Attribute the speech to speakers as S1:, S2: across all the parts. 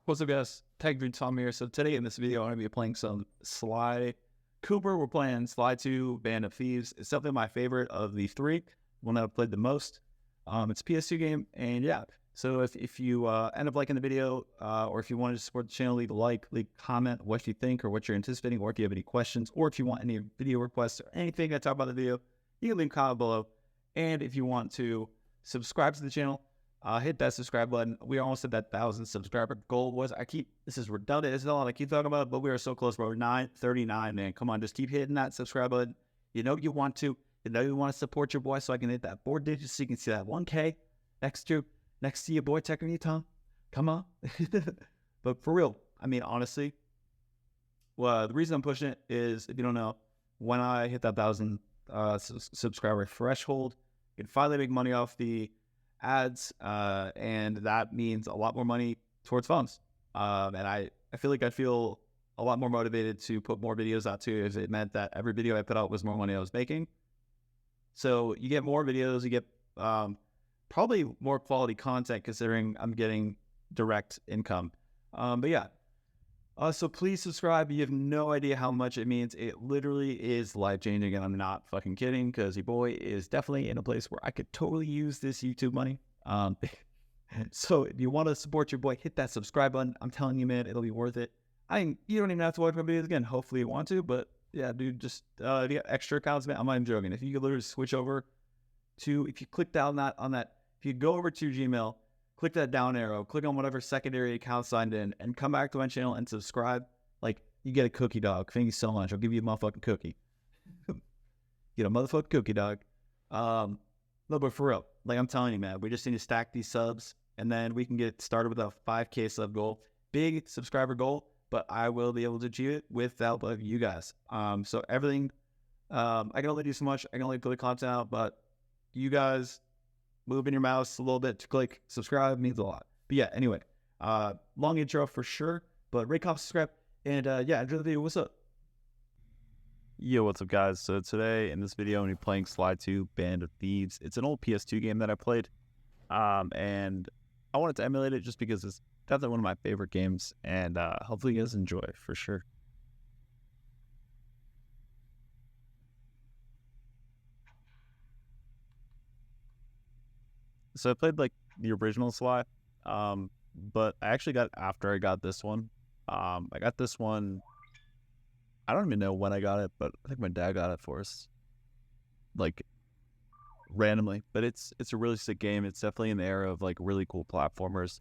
S1: What's up, guys? Tag Dude Tom here. So today in this video, I'm going to be playing some Sly Cooper. We're playing Sly 2 Band of Thieves. It's definitely my favorite of the three, one that I've played the most. It's a PS2 game, and yeah. So if you end up liking the video, or if you want to support the channel, leave a like, leave a comment what you think or what you're anticipating, or if you have any questions, or if you want any video requests or anything I talk about in the video, you can leave a comment below. And if you want to subscribe to the channel, hit that subscribe button. We almost hit that 1,000 subscriber goal. This is redundant. It's not what I keep talking about, but we are so close, bro. We're 939, man. Come on, just keep hitting that subscribe button. You know you want to. You know you want to support your boy so I can hit that 4 digits so you can see that 1K next to your boy, Technically Tom. Come on. But for real, I mean, honestly, well, the reason I'm pushing it is, if you don't know, when I hit that 1,000 subscriber threshold, you can finally make money off the ads, and that means a lot more money towards phones. And I feel like I'd feel a lot more motivated to put more videos out too if it meant that every video I put out was more money I was making. So you get more videos, you get probably more quality content considering I'm getting direct income. But yeah. So please subscribe. You have no idea how much it means. It literally is life-changing, and I'm not fucking kidding, because your boy is definitely in a place where I could totally use this YouTube money. So if you want to support your boy, hit that subscribe button. I'm telling you, man, it'll be worth it. You don't even have to watch my videos again. Hopefully you want to, but yeah, dude, just if you got extra accounts, man, I'm not even joking. If you could literally switch over to, if you click down if you go over to Gmail, click that down arrow, click on whatever secondary account signed in, and come back to my channel and subscribe. Like, you get a cookie, dog. Thank you so much. I'll give you a motherfucking cookie. Get a motherfucking cookie, dog. No, but for real, like I'm telling you, man, we just need to stack these subs, and then we can get started with a 5K sub goal. Big subscriber goal, but I will be able to achieve it with the help of you guys. So everything, I can only do so much. I can only put the content out, but you guys moving your mouse a little bit to click subscribe means a lot. But yeah, anyway, long intro for sure, but rate, comment, subscribe, and yeah, enjoy the video. What's up?
S2: Yo, what's up, guys? So today in this video, I'm going to be playing Sly 2 Band of Thieves. It's an old PS2 game that I played, and I wanted to emulate it just because it's definitely one of my favorite games, and hopefully you guys enjoy for sure. So I played like the original Sly, but I actually got, after I got this one, I got this one, I don't even know when I got it, but I think my dad got it for us, like, randomly. But it's a really sick game. It's definitely in the era of like really cool platformers,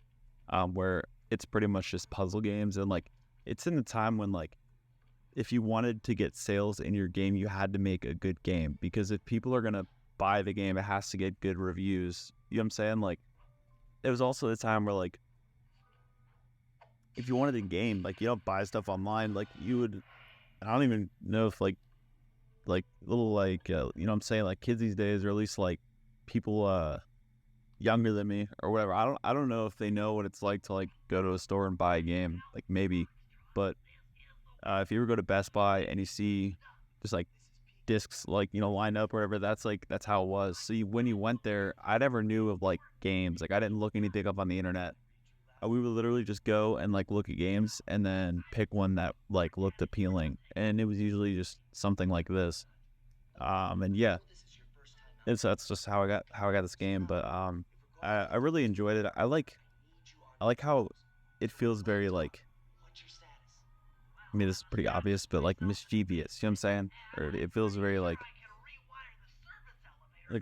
S2: where it's pretty much just puzzle games, and like it's in the time when like if you wanted to get sales in your game, you had to make a good game, because if people are gonna buy the game, it has to get good reviews. You know what I'm saying? Like, it was also the time where like if you wanted a game, like, you don't buy stuff online, like you would, I don't even know if like little like you know what I'm saying, like kids these days, or at least like people younger than me or whatever, I don't know if they know what it's like to like go to a store and buy a game, like maybe, but if you ever go to Best Buy and you see just like discs, like, you know, lined up or whatever, that's how it was. So when you went there, I never knew of like games, like I didn't look anything up on the internet. We would literally just go and like look at games and then pick one that like looked appealing, and it was usually just something like this. And yeah, that's just how I got this game. But I really enjoyed it. I like how it feels very like, I mean, this is pretty obvious, but like mischievous, you know what I'm saying? Or it feels very like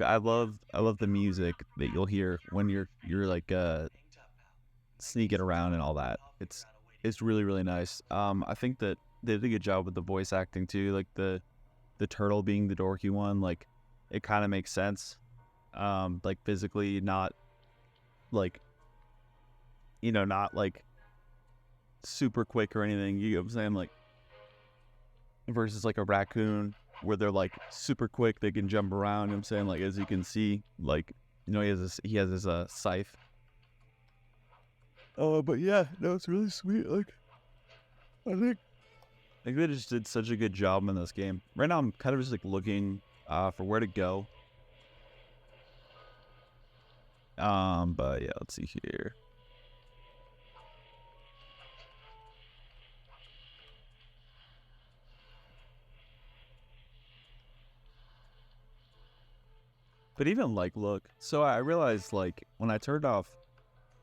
S2: I love the music that you'll hear when you're like sneaking around and all that. It's really, really nice. I think that they did a good job with the voice acting too, like the turtle being the dorky one, like it kind of makes sense. Like physically not like, you know, not like super quick or anything, you know what I'm saying, like versus like a raccoon where they're like super quick, they can jump around, you know what I'm saying, like as you can see, like, you know, he has his scythe. Oh, but yeah, no, it's really sweet. Like, I think they just did such a good job in this game. Right now I'm kind of just like looking for where to go. But yeah, let's see here. But even like, look, so I realized like when I turned off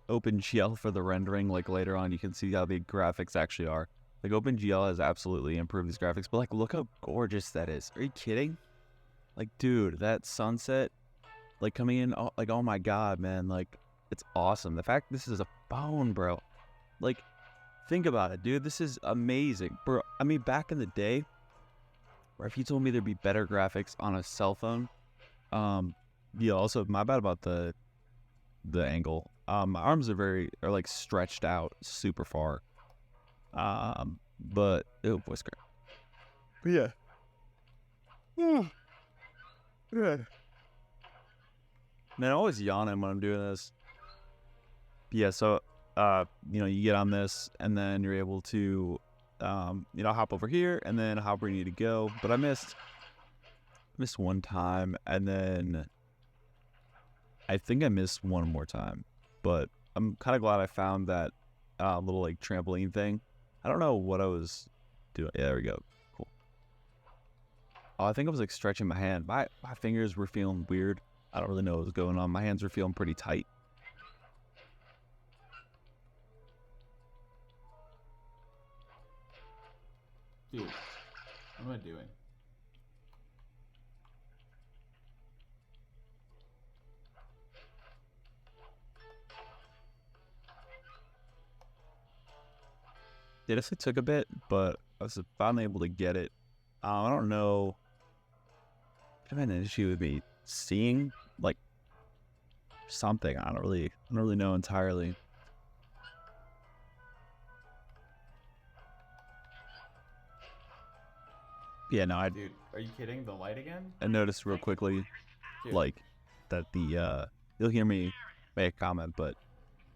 S2: OpenGL for the rendering, like later on, you can see how the graphics actually are. Like OpenGL has absolutely improved these graphics, but like, look how gorgeous that is. Are you kidding? Like, dude, that sunset, like coming in, like, oh my god, man, like, it's awesome. The fact this is a phone, bro. Like, think about it, dude. This is amazing, bro. I mean, back in the day, where if you told me there'd be better graphics on a cell phone, yeah. Also, my bad about the angle. My arms are like stretched out super far. But oh, voice crack. But yeah. Yeah. Yeah. Man, I'm always yawning when I'm doing this. Yeah, so you know, you get on this and then you're able to you know, hop over here and then hop where you need to go. But I missed one time, and then I think I missed one more time. But I'm kind of glad I found that little like trampoline thing. I don't know what I was doing. Yeah, there we go. Cool. Oh, I think I was like stretching my hand. My fingers were feeling weird. I don't really know what was going on. My hands were feeling pretty tight.
S1: Dude, what am I doing?
S2: It definitely took a bit, but I was finally able to get it. I don't know. I had an issue with me seeing like something. I don't really know entirely. Yeah, no,
S1: Dude, are you kidding? The light again?
S2: I noticed real quickly,
S1: Dude.
S2: like that the you'll hear me make a comment, but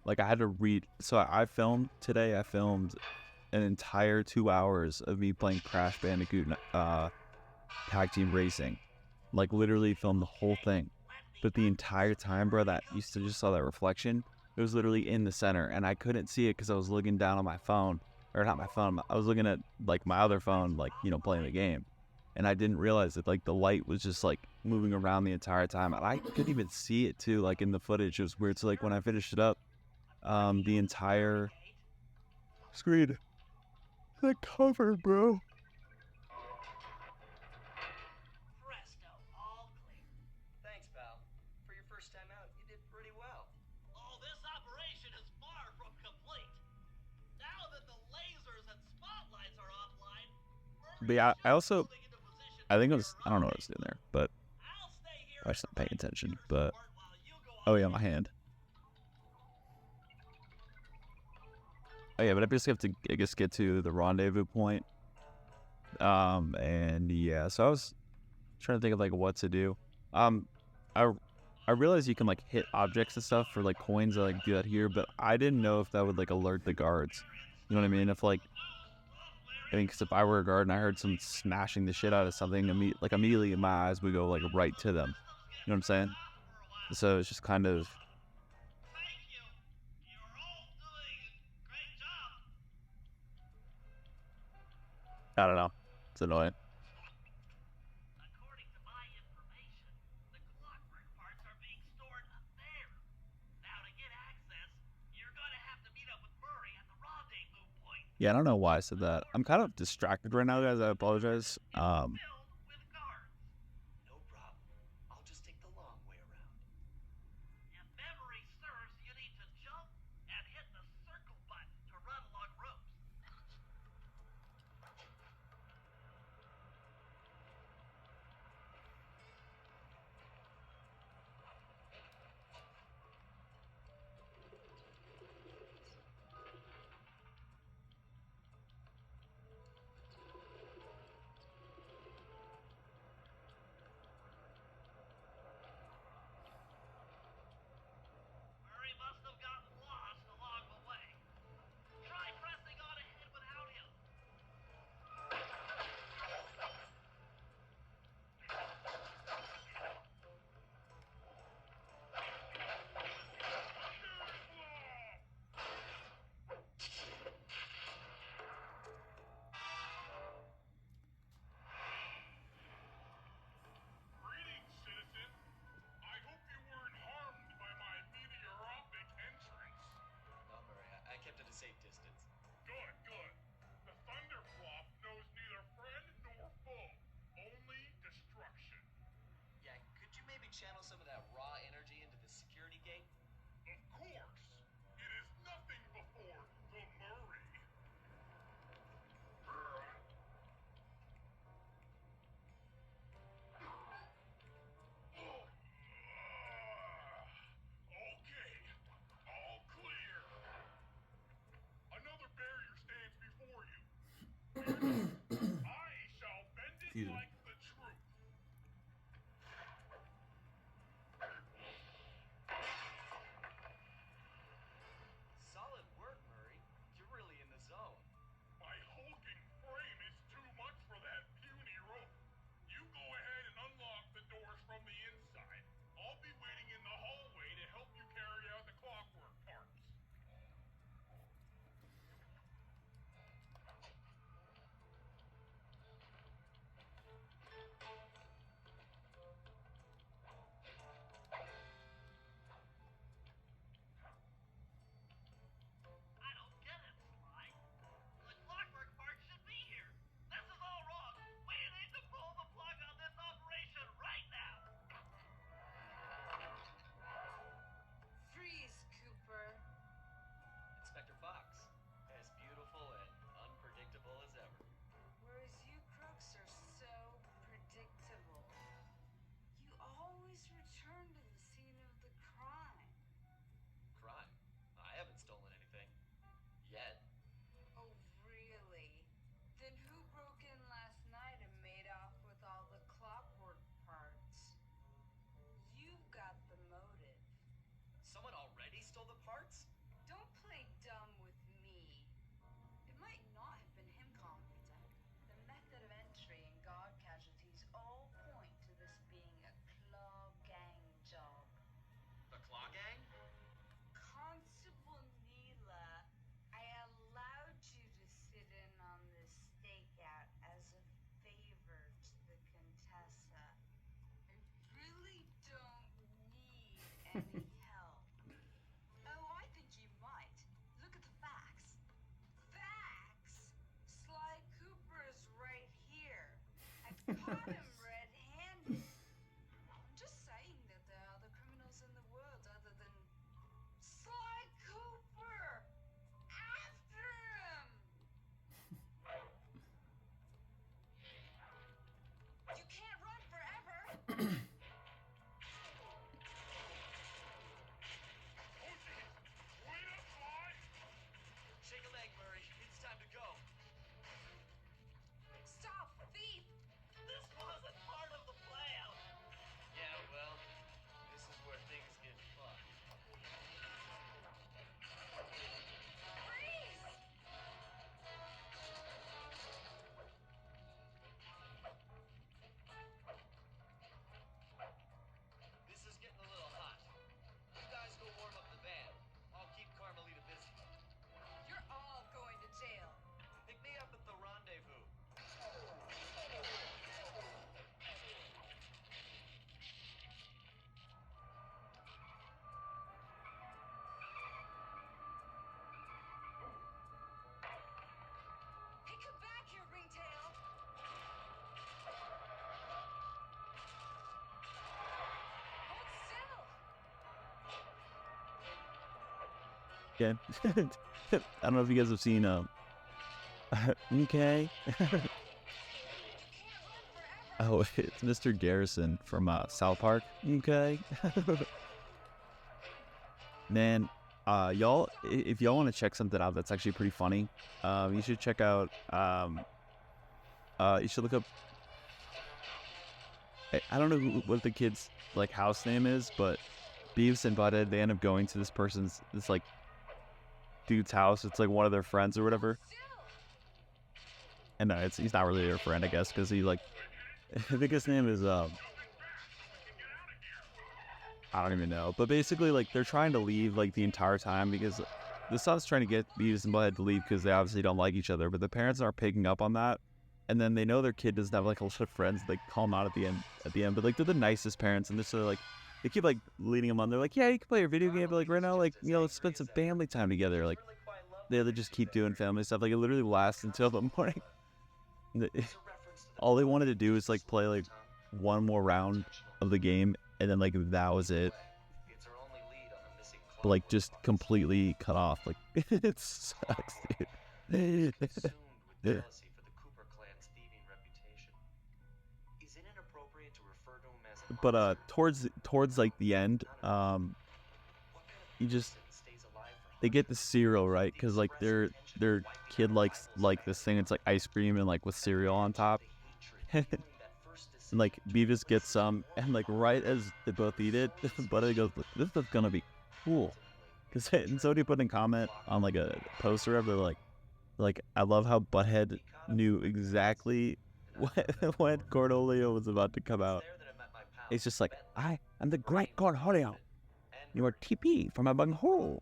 S2: like I had to read. So I filmed today. I filmed an entire 2 hours of me playing Crash Bandicoot Tag Team Racing. Like literally filmed the whole thing. But the entire time, bro, that you still just saw that reflection. It was literally in the center, and I couldn't see it because I was looking down on my phone, or not my phone. I was looking at like my other phone, like, you know, playing the game, and I didn't realize that like the light was just like moving around the entire time, and I couldn't even see it too, like in the footage. It was weird. So like when I finished it up, the entire screen, the cover, bro. But yeah, I also, I think I don't know what I was doing there, but I was not paying attention. But oh yeah, my hand. Oh yeah, but I basically have to, I guess, get to the rendezvous point. And yeah, so I was trying to think of like what to do. I realized you can like hit objects and stuff for like coins. I like do that here, but I didn't know if that would like alert the guards. You know what I mean? If like, I mean, because if I were a guard and I heard someone smashing the shit out of something, immediately my eyes would go like right to them. You know what I'm saying? So it's just kind of. I don't know. It's annoying. Yeah, I don't know why I said that. I'm kind of distracted right now, guys. I apologize.
S3: channel some of that raw energy into the security gate?
S4: Of course. It is nothing before the Murray. Okay, all clear. Another barrier stands before you. I shall bend it
S1: Excuse me.
S4: like the truth.
S3: Solid work, Murray. You're really in the zone.
S4: My hulking frame is too much for that puny rope. You go ahead and unlock the doors from the inside. I'll be waiting in the hallway to help you carry out the clockwork parts.
S5: I don't get it, Sly. The clockwork part should be here. This is all wrong. We need to pull the plug on this operation right now.
S6: Freeze, Cooper.
S3: Inspector Fox, as beautiful and unpredictable as ever.
S6: Whereas you crooks are so predictable. You always return to the scene of the crime.
S3: Crime? I haven't stolen anything. Yet.
S6: Oh, really? Then who broke in last night and made off with all the clockwork parts? You've got the motive.
S3: Someone already stole the parts?
S6: Don't play dumb with me. It might not have been him calling it down. The method of entry and guard casualties all point to this being a claw gang job.
S3: The Claw Gang?
S6: Constable Neela, I allowed you to sit in on this stakeout as a favor to the Contessa. I really don't need any help. Oh, I think you might. Look at the facts. Facts? Sly Cooper is right here. I caught him red-handed. I'm just saying that there are other criminals in the world other than Sly Cooper. After him. You can't run forever.
S4: Wait up, Sly!
S3: Shake a leg, Murray. It's time to go.
S6: Stop, thief.
S5: This wasn't part of the plan.
S3: Yeah, well, this is where things get fucked.
S6: Freeze.
S3: This is getting a little hot. You guys go warm up the van. I'll keep Carmelita busy.
S6: You're all going to jail.
S3: Pick me up at the rendezvous.
S6: Hey, come back here, Ringtail. Hold still.
S2: Okay. I don't know if you guys have seen okay.
S6: You can't run forever.
S2: Oh, it's Mr. Garrison from South Park. Okay. Man, y'all, if y'all want to check something out that's actually pretty funny, you should check out. You should look up. I don't know what the kid's like house name is, but Beavis and Butthead, they end up going to this like dude's house. It's like one of their friends or whatever.
S6: Still.
S2: And he's not really their friend, I guess, because he like, I think his name is I don't even know. But basically, like, they're trying to leave like the entire time because the son's trying to get Beavis and Butthead to leave because they obviously don't like each other. But the parents aren't picking up on that, and then they know their kid doesn't have like a lot of friends. They call him out at the end. But like, they're the nicest parents, and they're sort of like, they keep like leading him on. They're like, yeah, you can play your video game, but like right now, like, you know, let's spend some family time together. Like, they just keep doing family stuff. Like, it literally lasts until the morning. All they wanted to do is like play like one more round of the game, and then like that was it.
S3: It's our only lead on the missing
S2: But like just completely cut off. Like it sucks, dude.
S3: consumed with jealousy for the Cooper clan's thieving reputation. Is it inappropriate to refer to him as an
S2: But
S3: honest
S2: towards like the end,
S3: what kind
S2: you
S3: of
S2: just
S3: person stays alive for
S2: they get the
S3: hundreds
S2: cereal right
S3: of
S2: because
S3: these
S2: like their
S3: present
S2: their
S3: tensions wiping
S2: kid
S3: out
S2: likes
S3: rivals
S2: like this thing. It's like ice cream and like with cereal on top.
S3: the hatred, feeling that first
S2: And like
S3: decision
S2: Beavis gets some, and like right as they both eat it, Butthead goes, "This is gonna be cool." Cause and somebody put in a comment on like a post or whatever, like I love how Butthead knew exactly when Cornholio was about to come out. It's just like, I am the great Cornholio. You are TP from a bunghole.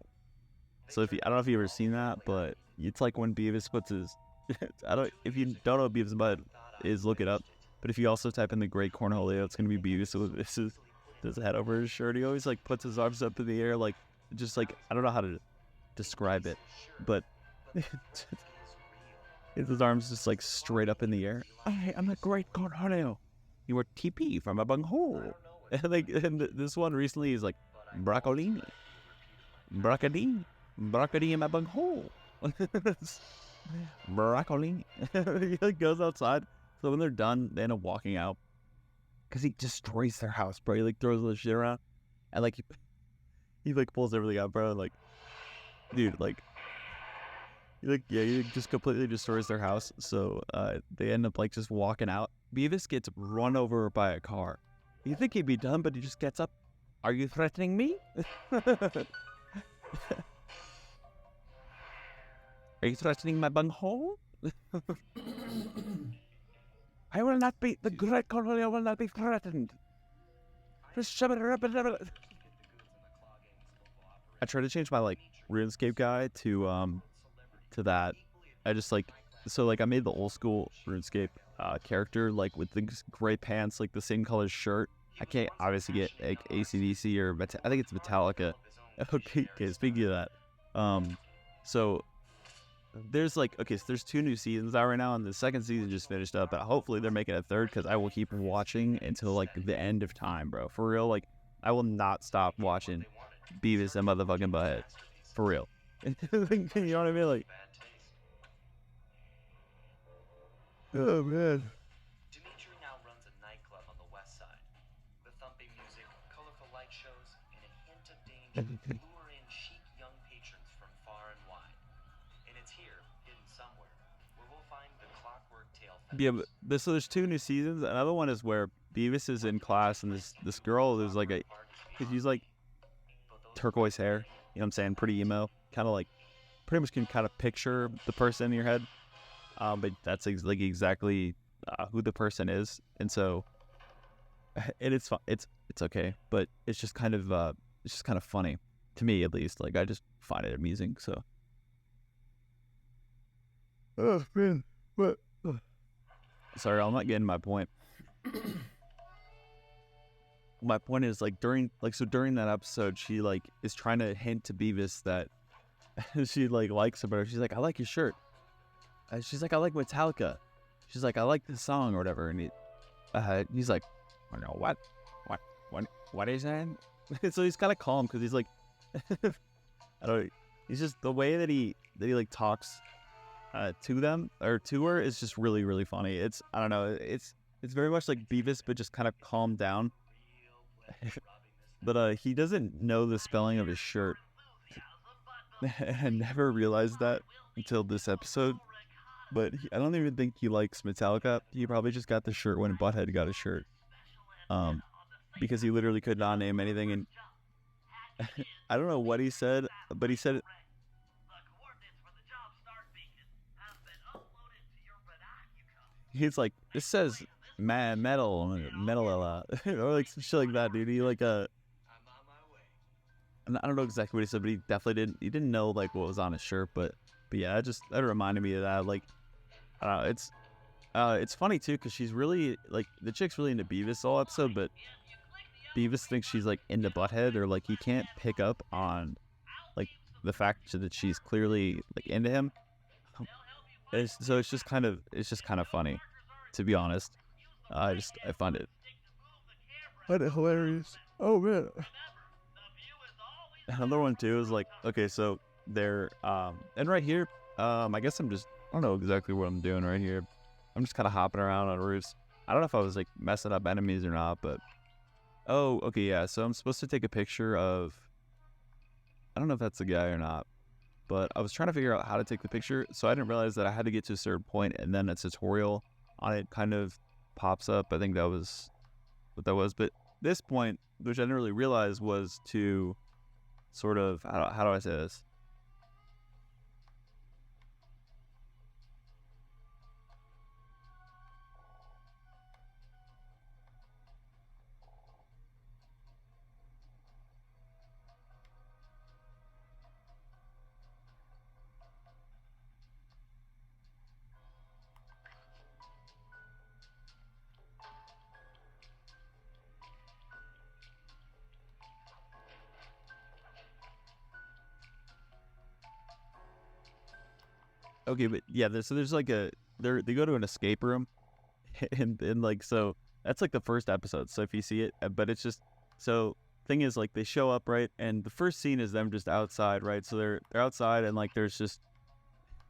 S2: So if you, I don't know if you ever seen that, but it's like when Beavis puts his, if you don't know what Beavis and Butt is, look it up. But if you also type in the great Cornholio, it's gonna be Beavis with his head over his shirt. He always like puts his arms up in the air, like just like I don't know how to describe it, but his arms just like straight up in the air. I am the great Cornholio. You are TP from a bunghole. And like and this one recently is like broccolini, broccoli in my bunghole. Broccolini. He like goes outside. So when they're done, they end up walking out because he destroys their house, bro. He like throws all the shit around, and like he like pulls everything out, bro. Like, dude, like he just completely destroys their house. So they end up like just walking out. Beavis gets run over by a car. You think he'd be done, but he just gets up. Are you threatening me? Are you threatening my bunghole? I will not be, the great Cornholio will not be threatened. I tried to change my like RuneScape guy to that. I just like, so like I made the old school RuneScape character like with the gray pants, like the same color shirt. I can't obviously get like AC/DC or I think it's Metallica. Okay, speaking of that, so there's like, okay, so there's 2 new seasons out right now, and the second season just finished up, but hopefully they're making a third because I will keep watching until like the end of time, bro. For real, like I will not stop watching Beavis and motherfucking Butthead. For real. You know what I mean? Like, oh man.
S3: Dimitri now runs a nightclub on the west side. The thumping music, colorful light shows, and a hint of danger lure in chic young patrons from far and wide. And it's here, hidden somewhere, where we'll find the Clockwork Tale
S2: Yeah, but so there's 2 new seasons. Another one is where Beavis is in class, and this girl, there's like she's like turquoise hair. You know what I'm saying? Pretty emo. Kind of like, pretty much can kind of picture the person in your head. But that's like exactly who the person is, and so, and it's fun. It's okay, but it's just kind of funny to me, at least. Like I just find it amusing. So. Oh man, what? Sorry, I'm not getting my point. My point is like during that episode, she like is trying to hint to Beavis that she like likes him, but she's like, I like your shirt. She's like, I like Metallica. She's like, I like this song or whatever. And he's like, I know what is that? So he's kind of calm because he's like, I don't. He's just the way that he like talks to them or to her is just really really funny. It's I don't know. It's very much like Beavis, but just kind of calmed down. But he doesn't know the spelling of his shirt. I never realized that until this episode. But I don't even think he likes Metallica. He probably just got the shirt when Butthead got a shirt. Because he literally could not name anything. And I don't know what he said, but he said, he's like, this says metal or like some shit like that, dude. He like I don't know exactly what he said, but he definitely didn't know like what was on his shirt, but yeah, that reminded me of that. Like, I don't know, it's funny too because she's really like the chick's really into Beavis all episode, but Beavis thinks she's like into Butthead, or like he can't pick up on like the fact that she's clearly like into him. So it's just kind of funny, to be honest. I find it hilarious. Oh man.
S5: Remember, the view is always
S2: Another one too is like, okay, so they're and right here, I guess I don't know exactly what I'm doing right here. I'm just kind of hopping around on roofs. I don't know if I was like messing up enemies or not, but oh, okay, yeah. So I'm supposed to take a picture of, I don't know if that's the guy or not, but I was trying to figure out how to take the picture, so I didn't realize that I had to get to a certain point, and then a tutorial on it kind of pops up. I think that was what that was, but this point, which I didn't really realize, was to sort of, how do I say this? Okay, but yeah, there's like they go to an escape room, and like, so that's like the first episode. So if you see it, but it's just, so thing is, like, they show up, right, and the first scene is them just outside, right? So they're outside, and like there's just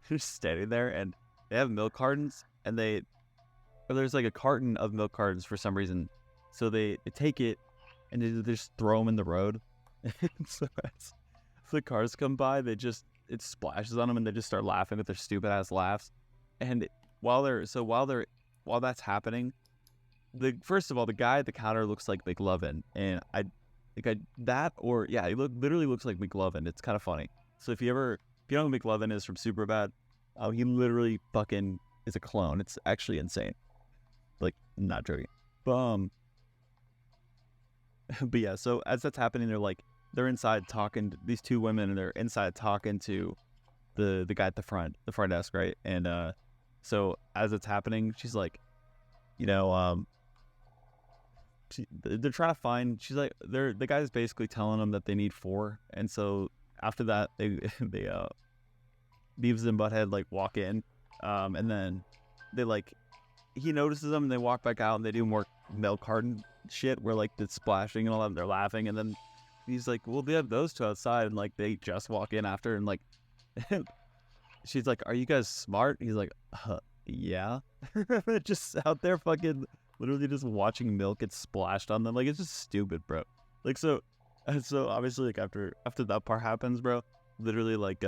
S2: they're just standing there, and they have milk cartons, and or there's like a carton of milk cartons for some reason, so they take it and they just throw them in the road. And so as the cars come by, it splashes on them, and they just start laughing with their stupid ass laughs. And while that's happening, first of all, the guy at the counter looks like McLovin, and I think he literally looks like McLovin. It's kind of funny. So if you know who McLovin is from Superbad, he literally fucking is a clone. It's actually insane. Like, not joking. But but yeah, so as that's happening, they're inside talking to these two women, and they're inside talking to the guy at the front desk, right? And so as it's happening, she's like, you know, they're trying to find. She's like, the guy's basically telling them that they need 4, and so after that, they Beavis and Butthead like walk in, and then he notices them, and they walk back out, and they do more milk carton shit where like it's splashing and all that, and they're laughing, and then he's like, well, they have those two outside, and like they just walk in after, and like she's like, are you guys smart? He's like, yeah. Just out there fucking literally just watching milk get splashed on them. Like, it's just stupid, bro. Like, so obviously, like, after that part happens, bro, literally, like,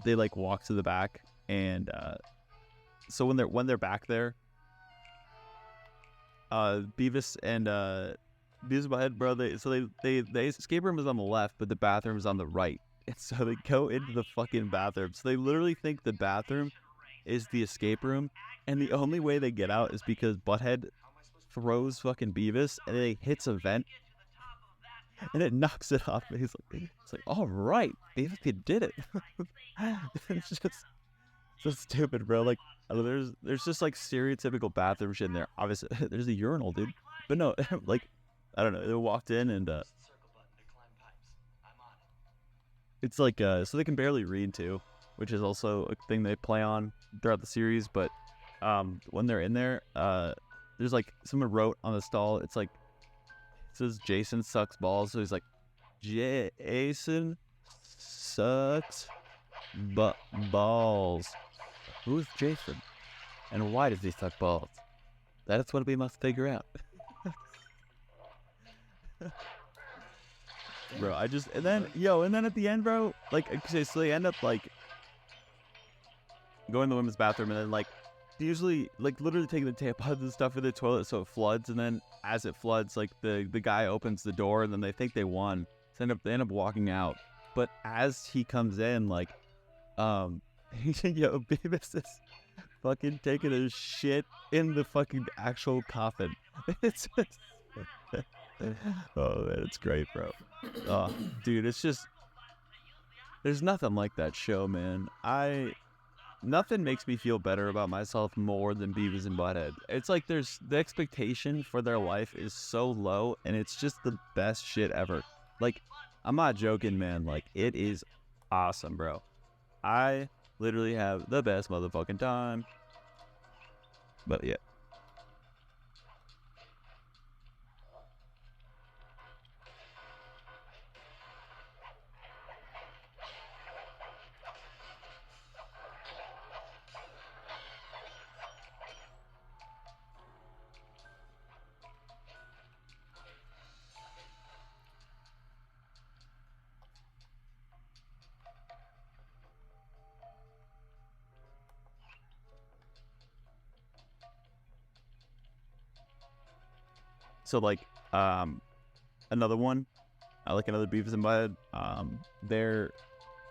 S2: they like walk to the back, and so when they're back there, Beavis and Butthead, bro, the escape room is on the left, but the bathroom is on the right. And so they go into the fucking bathroom. So they literally think the bathroom is the escape room, and the only way they get out is because Butthead throws fucking Beavis, and then he hits a vent, and it knocks it off. And it's like, all right, Beavis, you did it. It's just so stupid, bro. Like, there's just like stereotypical bathroom shit in there. Obviously, there's a urinal, dude. But no, like, I don't know. They walked in, and it's like, so they can barely read too, which is also a thing they play on throughout the series. But when they're in there, there's like, someone wrote on the stall, it's like, it says Jason sucks balls. So he's like, Jason sucks balls. Who's Jason? And why does he suck balls? That's what we must figure out. Bro, and then at the end, bro, like, okay, so they end up like going to the women's bathroom, and then like usually like literally taking the tampons and stuff in the toilet so it floods, and then as it floods, like the guy opens the door, and then they think they won, so they end up walking out. But as he comes in, like, Beavis is fucking taking a shit in the fucking actual coffin. It's just, oh man, it's great, bro. Oh, dude, it's just, there's nothing like that show, man. Nothing makes me feel better about myself more than Beavis and Butthead. It's like the expectation for their life is so low, and it's just the best shit ever. Like, I'm not joking, man. Like, it is awesome, bro. I literally have the best motherfucking time. But yeah. So like another one, I like another Beavis and Butthead. They're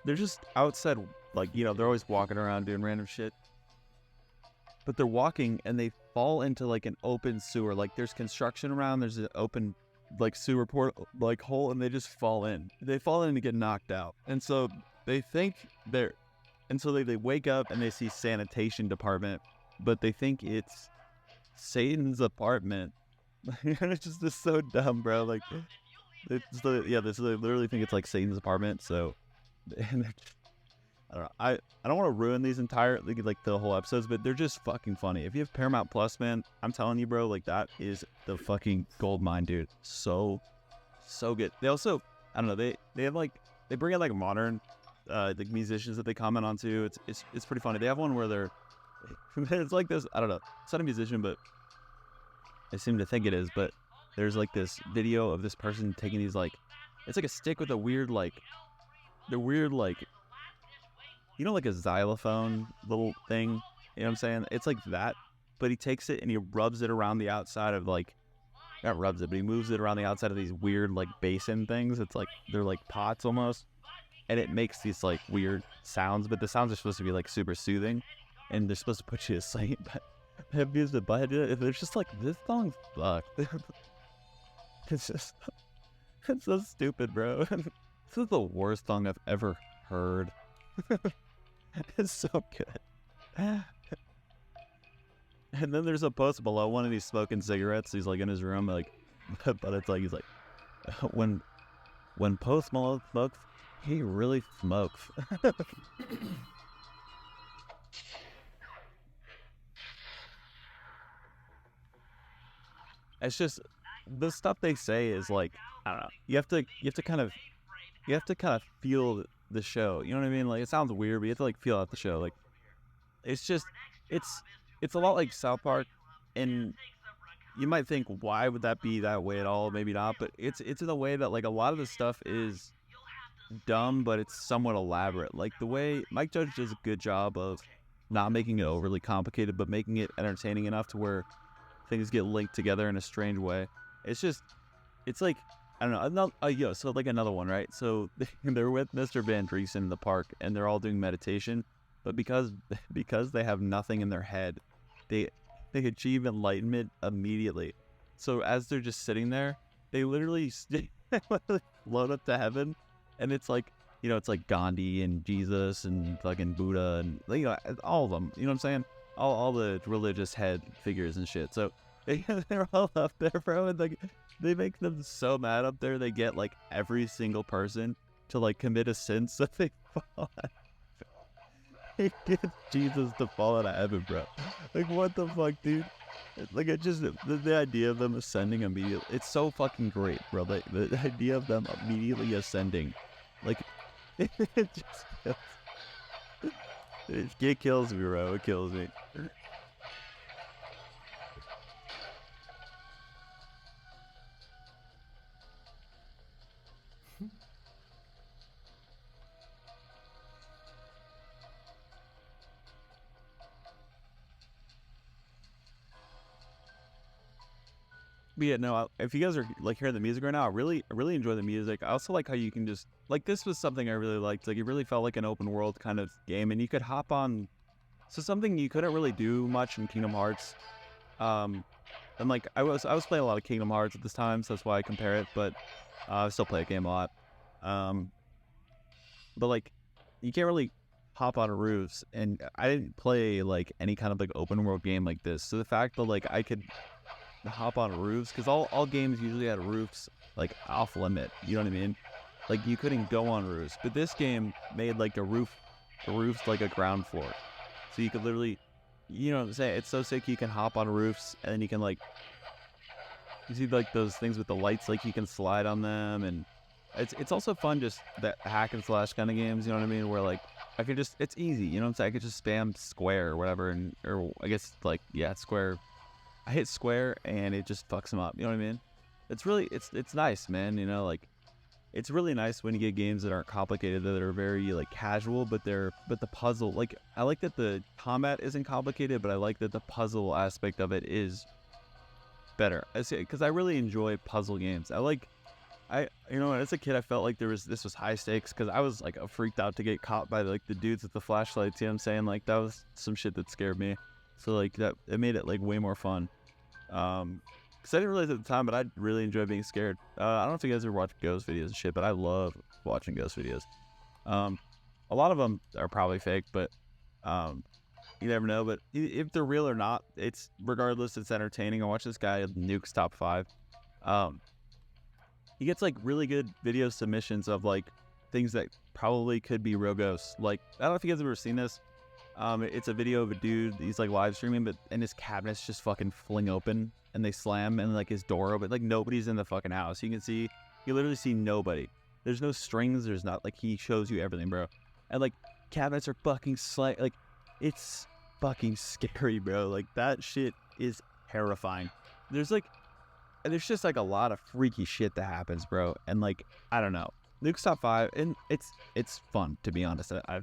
S2: just outside, like, you know, they're always walking around doing random shit. But they're walking and they fall into like an open sewer. Like there's construction around, there's an open like sewer port like hole, and they just fall in. They fall in and get knocked out. And so they think they're, and so they wake up and they see sanitation department, but they think it's Satan's apartment. It's just so dumb, bro. Like, they literally think it's like Satan's apartment. So, and I don't know. I don't want to ruin these entire like the whole episodes, but they're just fucking funny. If you have Paramount Plus, man, I'm telling you, bro, like that is the fucking gold mine, dude. So good. They also, I don't know, they have like, they bring in like modern like musicians that they comment on too. It's pretty funny. They have one where it's like this, I don't know, it's not a musician, but I seem to think it is, but there's like this video of this person taking these like, it's like a stick with a weird like, you know, like a xylophone little thing, you know what I'm saying? It's like that, but he takes it and he rubs it around the outside of like, not rubs it, but he moves it around the outside of these weird like basin things. It's like, they're like pots almost, and it makes these like weird sounds, but the sounds are supposed to be like super soothing, and they're supposed to put you to sleep. But Beavis and Butthead, they're just like, this song's fucked. It's just, it's so stupid, bro. This is the worst song I've ever heard. It's so good. And then there's a post below one, and he's smoking cigarettes. He's like in his room, like, but it's like, he's like, when Post Malone smokes, he really smokes. It's just the stuff they say is like, I don't know. You have to kind of feel the show. You know what I mean? Like, it sounds weird, but you have to like feel out the show. Like, it's just, it's a lot like South Park, and you might think, why would that be that way at all? Maybe not, but it's in a way that like a lot of the stuff is dumb, but it's somewhat elaborate. Like the way Mike Judge does a good job of not making it overly complicated, but making it entertaining enough to where things get linked together in a strange way. It's just, it's like, I don't know. So like another one, right? So they're with Mr. Van Driesen in the park, and they're all doing meditation, but because they have nothing in their head, they achieve enlightenment immediately. So as they're just sitting there, they literally float up to heaven, and it's like, you know, it's like Gandhi and Jesus and fucking Buddha and, you know, all of them. You know what I'm saying? All the religious head figures and shit. So they're all up there, bro, and like, they make them so mad up there. They get like every single person to like commit a sin, so they fall. They get Jesus to fall out of heaven, bro. Like, what the fuck, dude? Like, it just, the idea of them ascending immediately, it's so fucking great, bro. Like, the idea of them immediately ascending, like, it just it kills me, bro. It kills me. But yeah, no, if you guys are like hearing the music right now, I really enjoy the music. I also like how you can just, like, this was something I really liked. Like, it really felt like an open world kind of game, and you could hop on. So something you couldn't really do much in Kingdom Hearts. And like I was playing a lot of Kingdom Hearts at this time, so that's why I compare it. But I still play a game a lot. But like, you can't really hop on roofs, and I didn't play like any kind of like open world game like this. So the fact that like I could hop on roofs, because all games usually had roofs like off limit, you know what I mean? Like, you couldn't go on roofs, but this game made like the roof's like a ground floor, so you could literally, you know what I'm saying? It's so sick. You can hop on roofs, and then you can like, you see like those things with the lights, like you can slide on them, and it's also fun, just that hack and slash kind of games, you know what I mean, where like I could just, it's easy, you know what I'm saying? I could just spam square or whatever, and or I guess like, yeah, square. I hit square and it just fucks them up. You know what I mean? It's really, it's nice, man. You know, like, it's really nice when you get games that aren't complicated, that are very like casual, but the puzzle, like, I like that the combat isn't complicated, but I like that the puzzle aspect of it is better. Because I really enjoy puzzle games. As a kid, I felt like this was high stakes because I was like freaked out to get caught by like the dudes with the flashlights. You know what I'm saying? Like that was some shit that scared me. So like it made it like way more fun. Because I didn't realize at the time, but I really enjoy being scared. I don't know if you guys ever watch ghost videos and shit, but I love watching ghost videos. A lot of them are probably fake, but you never know. But if they're real or not, it's regardless, it's entertaining. I watch this guy Nuke's Top 5. He gets like really good video submissions of like things that probably could be real ghosts. Like I don't know if you guys have ever seen this. It's a video of a dude. He's like live streaming, and his cabinets just fucking fling open and they slam, and like his door open. Like nobody's in the fucking house. You literally see nobody. There's no strings. There's not like he shows you everything, bro. And like cabinets are fucking like it's fucking scary, bro. Like that shit is terrifying. There's just like a lot of freaky shit that happens, bro. And like I don't know, Nuke's Top 5, and it's fun, to be honest. I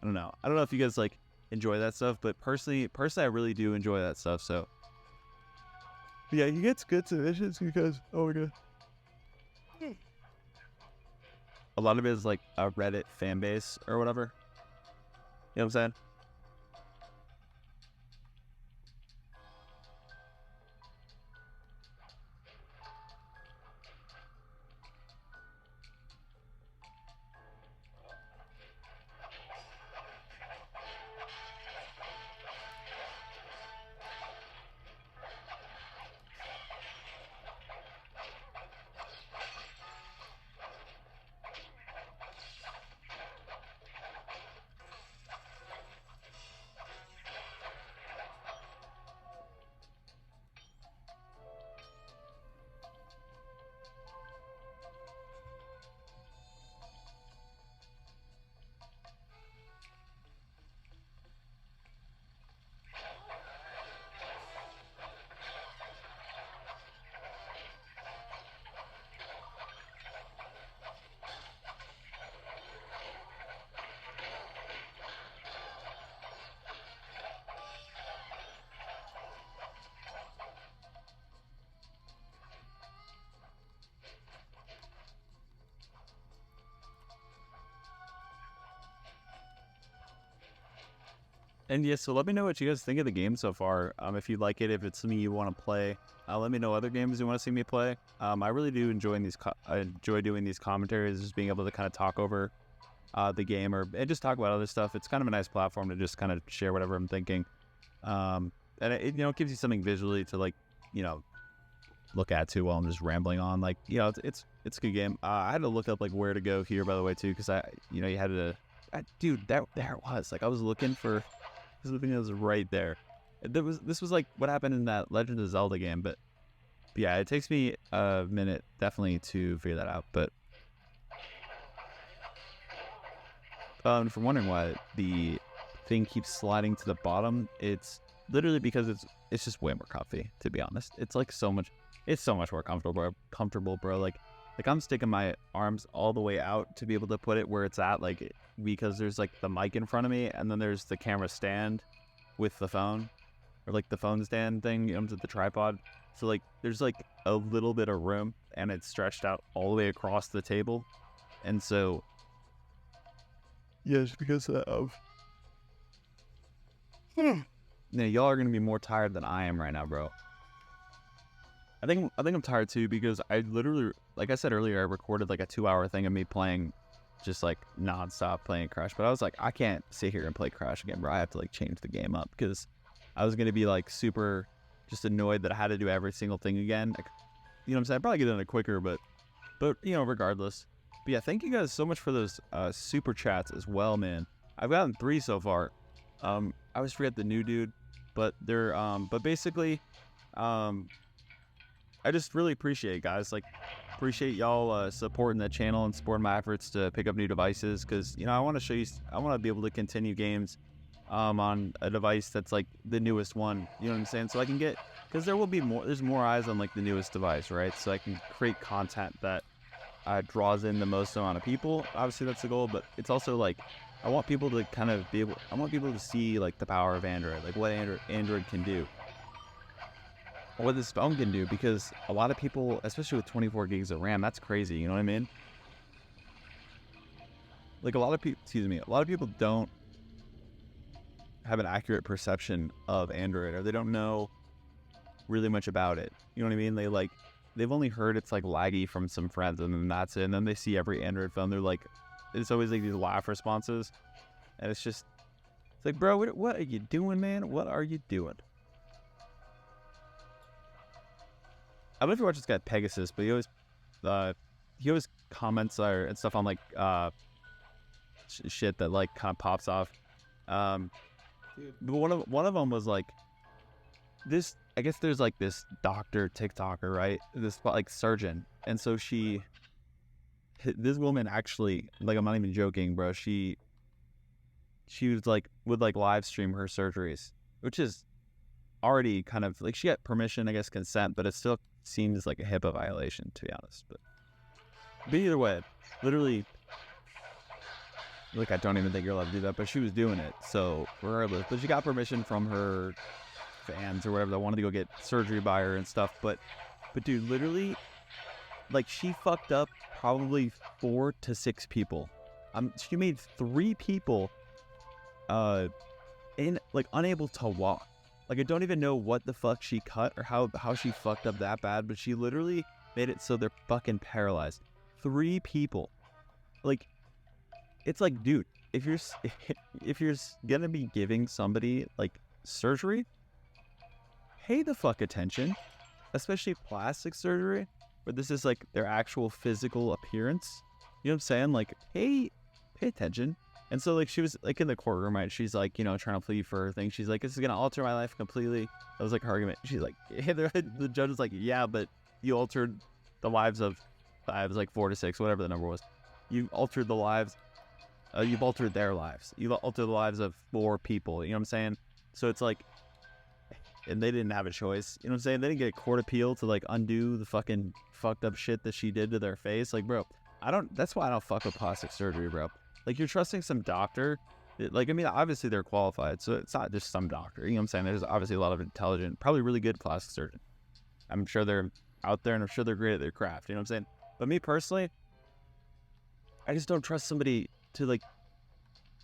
S2: don't know. I don't know if you guys like enjoy that stuff, but personally, I really do enjoy that stuff. So yeah, he gets good submissions because oh my god, a lot of it is like a Reddit fan base or whatever. You know what I'm saying? And yeah, so let me know what you guys think of the game so far. If you like it, if it's something you want to play, let me know other games you want to see me play. I really do enjoy I enjoy doing these commentaries, just being able to kind of talk over the game and just talk about other stuff. It's kind of a nice platform to just kind of share whatever I'm thinking. And it gives you something visually to like, look at too while I'm just rambling on. Like, it's a good game. I had to look up like where to go here, by the way, too, because you had to, dude, there it was. Like I was looking for. The thing was right there. This was like what happened in that Legend of Zelda game, but yeah, it takes me a minute definitely to figure that out. But if you're wondering why the thing keeps sliding to the bottom, it's literally because it's just way more comfy, to be honest. It's so much more comfortable, bro. Like I'm sticking my arms all the way out to be able to put it where it's at, like because there's like the mic in front of me, and then there's the camera stand with the phone, or like the phone stand thing, to the tripod. So like there's like a little bit of room, and it's stretched out all the way across the table, and so yeah, it's because of y'all are gonna be more tired than I am right now, bro. I think I'm tired too, because I literally, like I said earlier, I recorded like a 2-hour thing of me playing, just like nonstop playing Crash. But I was like, I can't sit here and play Crash again, bro. I have to like change the game up, because I was gonna be like super just annoyed that I had to do every single thing again. Like, you know what I'm saying? I'd probably get done it quicker, but regardless. But yeah, thank you guys so much for those super chats as well, man. I've gotten 3 so far. I always forget the new dude, but they're but basically I just really appreciate it, guys. Like, appreciate y'all supporting the channel and supporting my efforts to pick up new devices, because I want to show you, I want to be able to continue games on a device that's like the newest one. You know what I'm saying? So I can get, because there's more eyes on like the newest device, right? So I can create content that draws in the most amount of people. Obviously that's the goal, but it's also like I want people to kind of I want people to see like the power of Android, like what Android can do. what this phone can do, because a lot of people, especially with 24 gigs of RAM, that's crazy. You know what I mean? Like a lot of people don't have an accurate perception of Android, or they don't know really much about it. You know what I mean? They've only heard it's like laggy from some friends, and then that's it. And then they see every Android phone, they're like, it's always like these laugh responses, and it's like, bro, what are you doing, man? What are you doing? I don't know if you watch this guy Pegasus, but he always comments and stuff on like shit that like kind of pops off. But one of them was like this. I guess there's like this doctor TikToker, right? This like surgeon, and so this woman actually, like, I'm not even joking, bro. She was like would like live stream her surgeries, which is already kind of like, she got permission, I guess, consent, but it still seems like a HIPAA violation, to be honest. But either way, literally, like, I don't even think you're allowed to do that, but she was doing it. So regardless, but she got permission from her fans or whatever that wanted to go get surgery by her and stuff. But dude, literally, like, she fucked up probably 4 to 6 people. She made 3 people unable to walk. Like, I don't even know what the fuck she cut or how she fucked up that bad, but she literally made it so they're fucking paralyzed. 3 people. Like, it's like, dude, if you're gonna be giving somebody like surgery, pay the fuck attention, especially plastic surgery, where this is like their actual physical appearance. You know what I'm saying? Like, pay attention. And so, like, she was like in the courtroom, right? She's like, you know, trying to plead for her thing. She's like, this is gonna alter my life completely. That was like her argument. She's like, the judge is like, yeah, but you altered the lives of, I was like 4 to 6, whatever the number was. You altered the lives. You've altered their lives. You've altered the lives of 4 people. You know what I'm saying? So it's like, and they didn't have a choice. You know what I'm saying? They didn't get a court appeal to like undo the fucking fucked up shit that she did to their face. Like, bro, that's why I don't fuck with plastic surgery, bro. Like, you're trusting some doctor. Like, I mean, obviously they're qualified, so it's not just some doctor. You know what I'm saying? There's obviously a lot of intelligent, probably really good plastic surgeon. I'm sure they're out there, and I'm sure they're great at their craft. You know what I'm saying? But me personally, I just don't trust somebody to like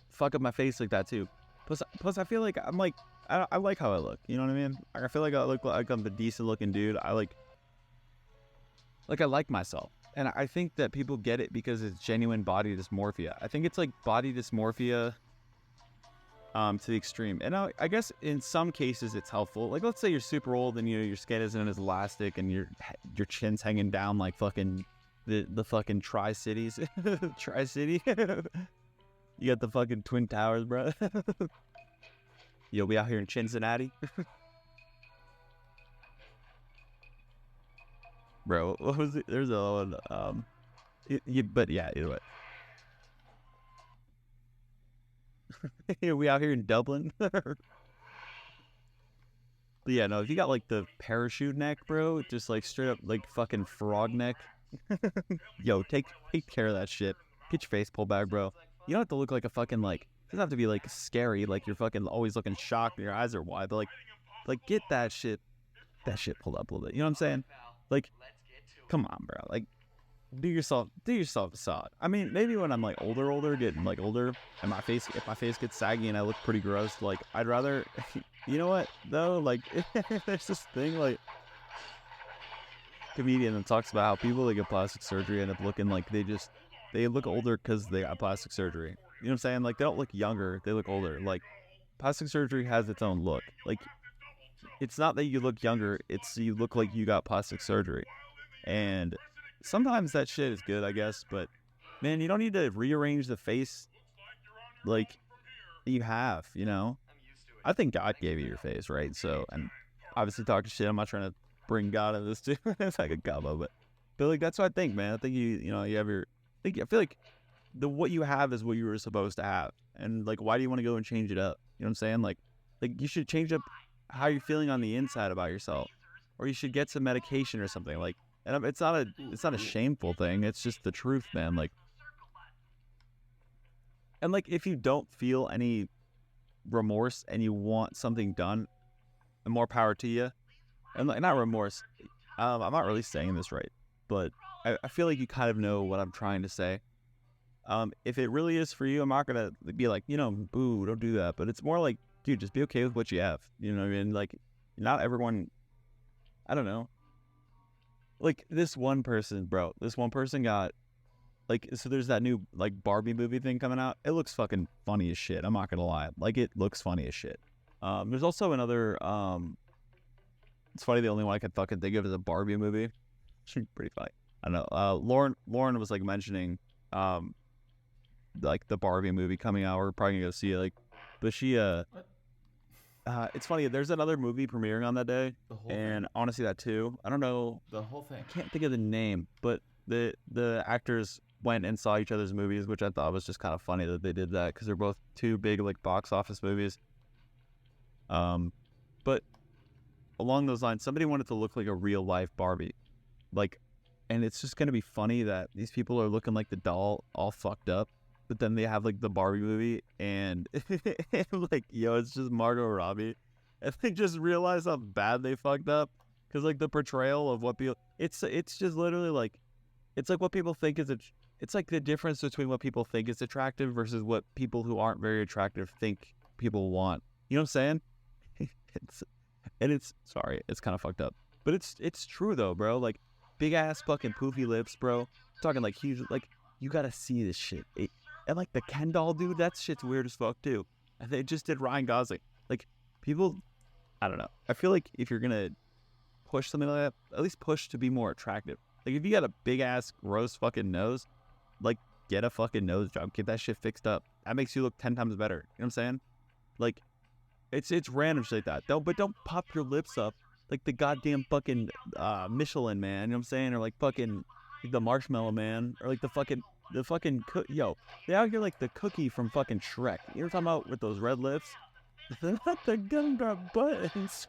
S2: fuck up my face like that too. Plus I feel like I'm like, I like how I look. You know what I mean? Like, I feel like I look like I'm a decent looking dude. I like I like myself. And I think that people get it because it's genuine body dysmorphia. I think it's like body dysmorphia to the extreme. And I guess in some cases it's helpful. Like, let's say you're super old and your skin isn't as elastic and your chin's hanging down like fucking the fucking Tri-Cities. Tri-City. You got the fucking Twin Towers, bro. You'll be out here in Cincinnati. Bro, what was it? There's a one. But yeah, either way. We out here in Dublin. But yeah, no, if you got like the parachute neck, bro, just like straight up like fucking frog neck. Yo, take care of that shit. Get your face pulled back, bro. You don't have to look like a fucking like. It doesn't have to be like scary, like you're fucking always looking shocked and your eyes are wide. But like get that shit pulled up a little bit. You know what I'm saying? Like, come on, bro. Like, do yourself a solid. I mean, maybe when I'm like getting like older, and if my face gets saggy and I look pretty gross, like, I'd rather, you know what though? Like, there's this thing like comedian that talks about how people that get plastic surgery end up looking like they look older because they got plastic surgery. You know what I'm saying? Like, they don't look younger, they look older. Like, plastic surgery has its own look. Like, it's not that you look younger, it's you look like you got plastic surgery. And sometimes that shit is good, I guess, but man, you don't need to rearrange the face like you have, you know? I think God gave you your face, right? So, and obviously talking shit, I'm not trying to bring God into this too. It's like a combo, but like, that's what I think, man. I think you have your, I feel like what you have is what you were supposed to have. And like, why do you want to go and change it up? You know what I'm saying? Like you should change up how you're feeling on the inside about yourself, or you should get some medication or something. Like, and it's not a shameful thing. It's just the truth, man. Like, and like, if you don't feel any remorse and you want something done, more power to you. and like not remorse. I'm not really saying this right, but I feel like you kind of know what I'm trying to say. If it really is for you, I'm not gonna be like, boo, don't do that. But it's more like, dude, just be okay with what you have. You know what I mean? Like, not everyone. I don't know. Like this one person, bro. This one person got like, so there's that new like Barbie movie thing coming out. It looks fucking funny as shit. I'm not gonna lie. Like it looks funny as shit. There's also another. It's funny. The only one I could fucking think of is a Barbie movie. It's pretty funny. I don't know. Lauren was like mentioning, like the Barbie movie coming out. We're probably gonna go see it. Like, but she it's funny. There's another movie premiering on that day,
S7: The whole
S2: and
S7: thing.
S2: I want to see that too. I don't know.
S7: The whole thing.
S2: I can't think of the name, but the actors went and saw each other's movies, which I thought was just kind of funny that they did that because they're both two big like box office movies. But along those lines, somebody wanted to look like a real life Barbie, like, and it's just gonna be funny that these people are looking like the doll, all fucked up, but then they have like the Barbie movie, and like, yo, it's just Margot Robbie, and they just realize how bad they fucked up because like the portrayal of what people, it's just literally like, it's like what people think is it's like the difference between what people think is attractive versus what people who aren't very attractive think people want. You know what I'm saying? it's sorry, it's kind of fucked up, but it's true though, bro. Like big ass fucking poofy lips, bro. Talking like huge, like you gotta see this shit. And like the Ken doll dude, that shit's weird as fuck too. And they just did Ryan Gosling. Like people, I don't know. I feel like if you're gonna push something like that, at least push to be more attractive. Like if you got a big ass gross fucking nose, like get a fucking nose job, get that shit fixed up. That makes you look 10 times better. You know what I'm saying? Like it's random shit like that. Don't pop your lips up like the goddamn fucking Michelin man. You know what I'm saying? Or like fucking like the Marshmallow Man, or like the fucking yo. They out here like the cookie from fucking Shrek. You know what I'm talking about with those red lips? The gumdrop buttons.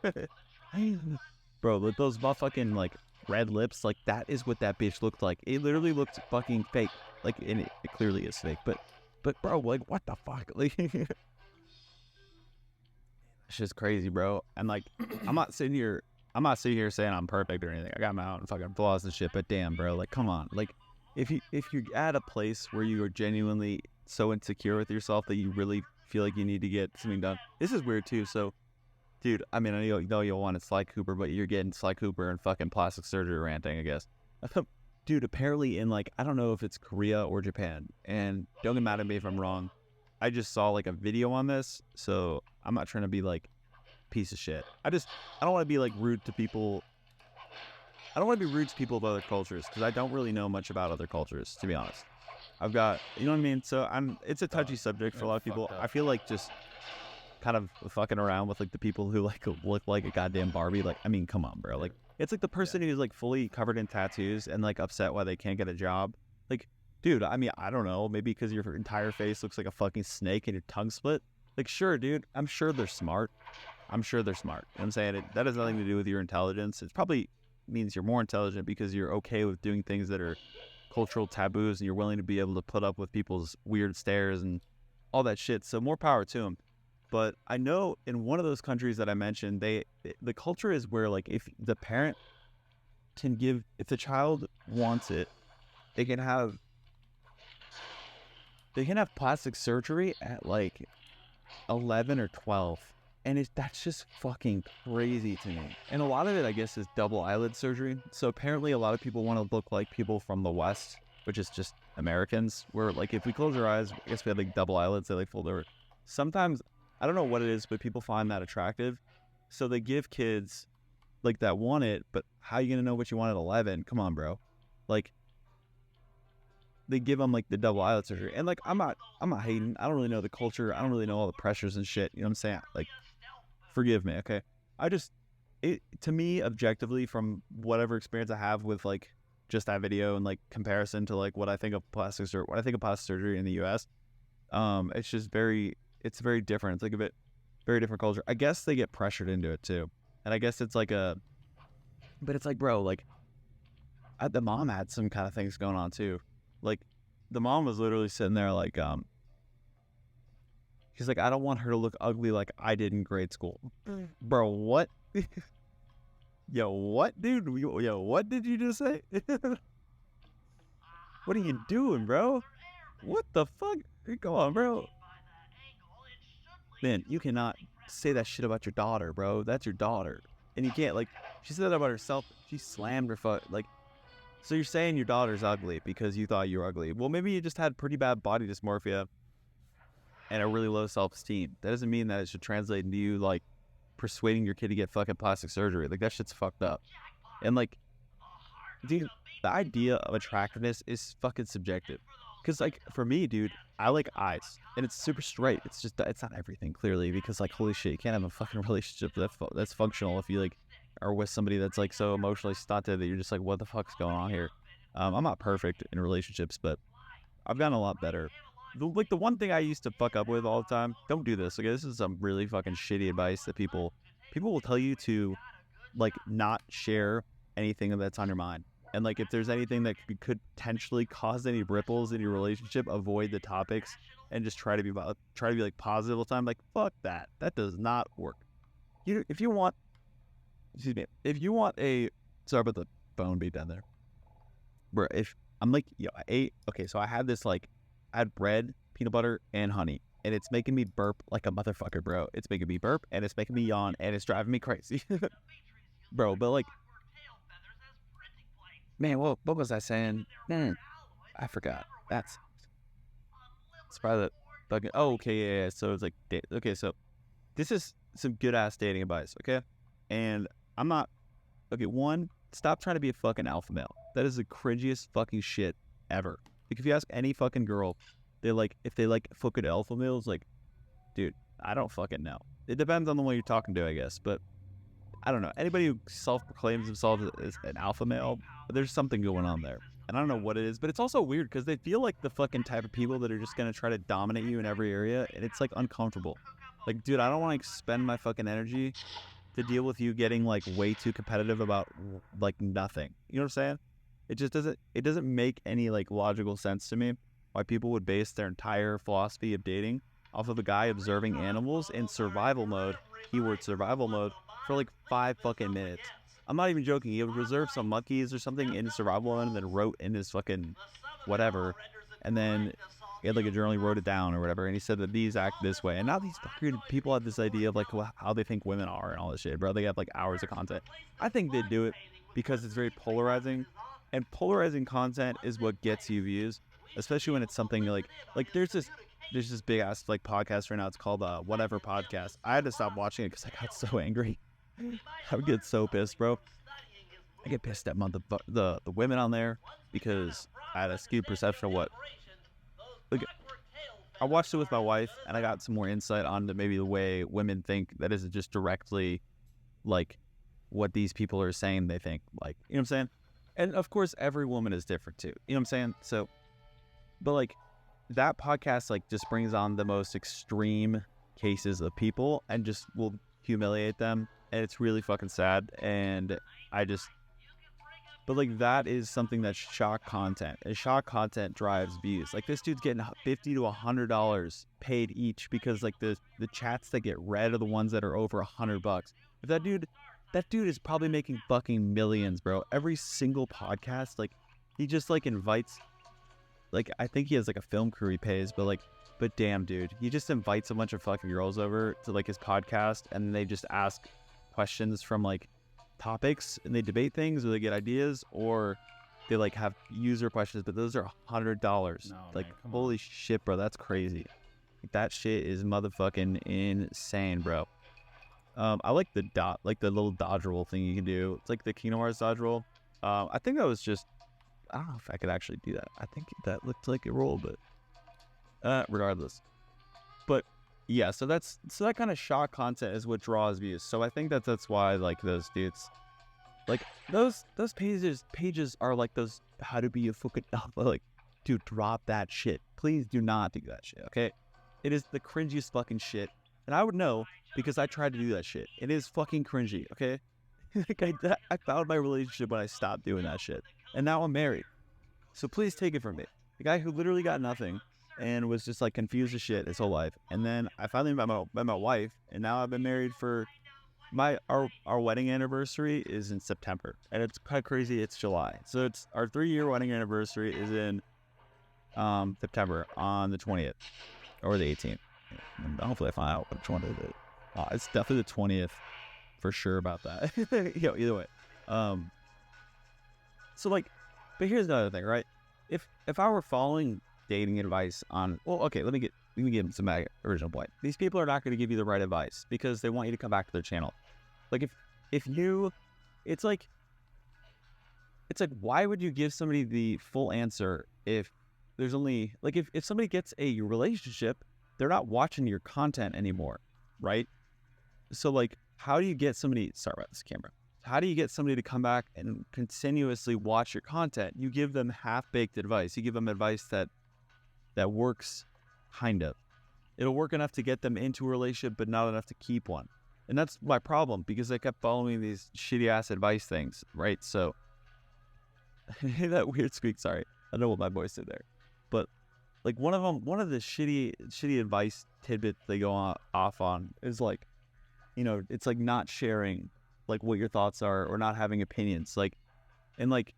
S2: Bro, with those motherfucking like red lips, like that is what that bitch looked like. It literally looked fucking fake. Like, and it clearly is fake. But bro, like what the fuck? Like, it's just crazy, bro. And like, I'm not sitting here saying I'm perfect or anything. I got my own fucking flaws and shit. But damn, bro, like, come on. Like, if you're at a place where you are genuinely so insecure with yourself that you really feel like you need to get something done. This is weird too. So, dude, I mean, I know you'll want to Sly Cooper, but you're getting Sly Cooper and fucking plastic surgery ranting, I guess. Dude, apparently in like, I don't know if it's Korea or Japan, and don't get mad at me if I'm wrong. I just saw like a video on this, so I'm not trying to be like piece of shit. I don't want to be like rude to people. I don't want to be rude to people of other cultures because I don't really know much about other cultures, to be honest. I've got, you know what I mean? So it's a touchy subject for a lot of people. I feel like just kind of fucking around with like the people who like look like a goddamn Barbie. Like, I mean, come on, bro. Like, it's like the person who's like fully covered in tattoos and like upset why they can't get a job. Like, dude, I mean, I don't know. Maybe because your entire face looks like a fucking snake and your tongue split. Like, sure, dude. I'm sure they're smart. You know what I'm saying? That has nothing to do with your intelligence. It probably means you're more intelligent because you're okay with doing things that are cultural taboos and you're willing to be able to put up with people's weird stares and all that shit. So more power to them. But I know in one of those countries that I mentioned, the culture is where like if the parent can give, if the child wants it, they can have plastic surgery at like 11 or 12. And that's just fucking crazy to me. And a lot of it, I guess, is double eyelid surgery. So apparently a lot of people want to look like people from the West, which is just Americans, where like if we close our eyes, I guess we have like double eyelids, they like fold over. Sometimes, I don't know what it is, but people find that attractive. So they give kids like that want it, but how are you going to know what you want at 11? Come on, bro. Like, they give them like the double eyelid surgery. And like, I'm not hating. I don't really know the culture. I don't really know all the pressures and shit. You know what I'm saying? Like, forgive me, okay? To me, objectively, from whatever experience I have with like just that video and like comparison to like what I think of plastic surgery in the U.S., it's just very different. It's like a bit very different culture. I guess they get pressured into it too, and I guess it's like but it's like, bro, like the mom had some kind of things going on too. Like the mom was literally sitting there like she's like, I don't want her to look ugly like I did in grade school. Bro, what? Yo, what, dude? Yo, what did you just say? What are you doing, bro? What the fuck? Come on, bro. Man, you cannot say that shit about your daughter, bro. That's your daughter. And you can't, like, she said that about herself. She slammed her foot. Like, so you're saying your daughter's ugly because you thought you were ugly. Well, maybe you just had pretty bad body dysmorphia and a really low self-esteem. That doesn't mean that it should translate into you, like, persuading your kid to get fucking plastic surgery. Like, that shit's fucked up. And, like, dude, the idea of attractiveness is fucking subjective. Because, like, for me, dude, I like eyes. And it's super straight. It's just, it's not everything, clearly. Because, like, holy shit, you can't have a fucking relationship that's functional if you, like, are with somebody that's, like, so emotionally stunted that you're just like, what the fuck's going on here? I'm not perfect in relationships, but I've gotten a lot better. The one thing I used to fuck up with all the time, don't do this. Okay, this is some really fucking shitty advice that people will tell you to, like, not share anything that's on your mind. And, like, if there's anything that could potentially cause any ripples in your relationship, avoid the topics and just try to be like positive all the time. Like, fuck that. That does not work. If you want a, sorry about the phone beat down there. Bro, if I'm like, yo, so I had this, like, I had bread, peanut butter, and honey. And it's making me burp like a motherfucker, bro. It's making me burp, and it's making me yawn, and it's driving me crazy. Bro, but, like, man, what was I saying? I forgot. It's probably the fucking, oh, okay, yeah. So it's like, okay, so this is some good-ass dating advice, okay? And I'm not, okay, one, stop trying to be a fucking alpha male. That is the cringiest fucking shit ever. Like, if you ask any fucking girl, if they like fucking alpha males, like, dude, I don't fucking know. It depends on the one you're talking to, I guess, but I don't know. Anybody who self-proclaims themselves as an alpha male, there's something going on there. And I don't know what it is, but it's also weird because they feel like the fucking type of people that are just going to try to dominate you in every area, and it's, like, uncomfortable. Like, dude, I don't want to, like, spend my fucking energy to deal with you getting, like, way too competitive about, like, nothing. You know what I'm saying? It just doesn't make any, like, logical sense to me why people would base their entire philosophy of dating off of a guy observing animals in survival mode, keyword survival mode, for, like, 5 fucking minutes. I'm not even joking. He would reserve some monkeys or something in survival mode and then wrote in his fucking whatever, and then he had, like, a journal, he wrote it down or whatever, and he said that these act this way. And now these fucking people have this idea of, like, how they think women are and all this shit, bro. They have, like, hours of content. I think they do it because it's very polarizing, and polarizing content is what gets you views, especially when it's something like there's this big ass, like, podcast right now. It's called Whatever Podcast. I had to stop watching it because I got so angry. I would get so pissed, bro. I get pissed at the women on there because I had a skewed perception of what. Like, I watched it with my wife, and I got some more insight onto maybe the way women think that isn't just directly, like, what these people are saying they think. Like, you know what I'm saying? And, of course, every woman is different, too. You know what I'm saying? So, but, like, that podcast, like, just brings on the most extreme cases of people and just will humiliate them. And it's really fucking sad. And but, like, that is something that's shock content. And shock content drives views. Like, this dude's getting $50 to $100 paid each because, like, the chats that get read are the ones that are over $100. If that dude is probably making fucking millions, bro. Every single podcast, like, he just, like, invites, like, I think he has, like, a film crew he pays, but damn, dude, he just invites a bunch of fucking girls over to, like, his podcast, and they just ask questions from, like, topics, and they debate things, or they get ideas, or they, like, have user questions, but those are $100.
S1: No,
S2: like,
S1: man, come
S2: holy shit, bro, that's crazy. Like, that shit is motherfucking insane, bro. I like the little dodge roll thing you can do. It's like the Kingdom Hearts dodge roll. I think that was just, I don't know if I could actually do that. I think that looked like a roll, but regardless. But yeah, so that kind of shock content is what draws views. So I think that's why, like, those dudes, like, those pages are like those how to be a fucking alpha. Like, dude, drop that shit. Please do not do that shit, okay? It is the cringiest fucking shit. And I would know because I tried to do that shit. It is fucking cringy, okay? Like, I found my relationship when I stopped doing that shit. And now I'm married. So please take it from me. The guy who literally got nothing and was just, like, confused as shit his whole life. And then I finally met my wife, and now I've been married for our wedding anniversary is in September, and it's kind of crazy. It's July, so it's our 3-year wedding anniversary is in September on the 20th or the 18th. And hopefully, I find out which one it is. It's definitely the 20th for sure about that. Either way. So like, but here's another thing, right? If I were following dating advice on, well, okay, let me give some original point. These people are not going to give you the right advice because they want you to come back to their channel. Like if you, it's like, why would you give somebody the full answer if there's only, like, if somebody gets a relationship, they're not watching your content anymore, right? So like, how do you get somebody, sorry about this camera, how do you get somebody to come back and continuously watch your content? You give them half-baked advice. You give them advice that works, kind of. It'll work enough to get them into a relationship, but not enough to keep one. And that's my problem, because I kept following these shitty-ass advice things, right? So, that weird squeak, sorry. I don't know what my voice did there. But, like, one of the shitty advice tidbits they go off on is, like, you know, it's like not sharing, like, what your thoughts are, or not having opinions. Like, and, like,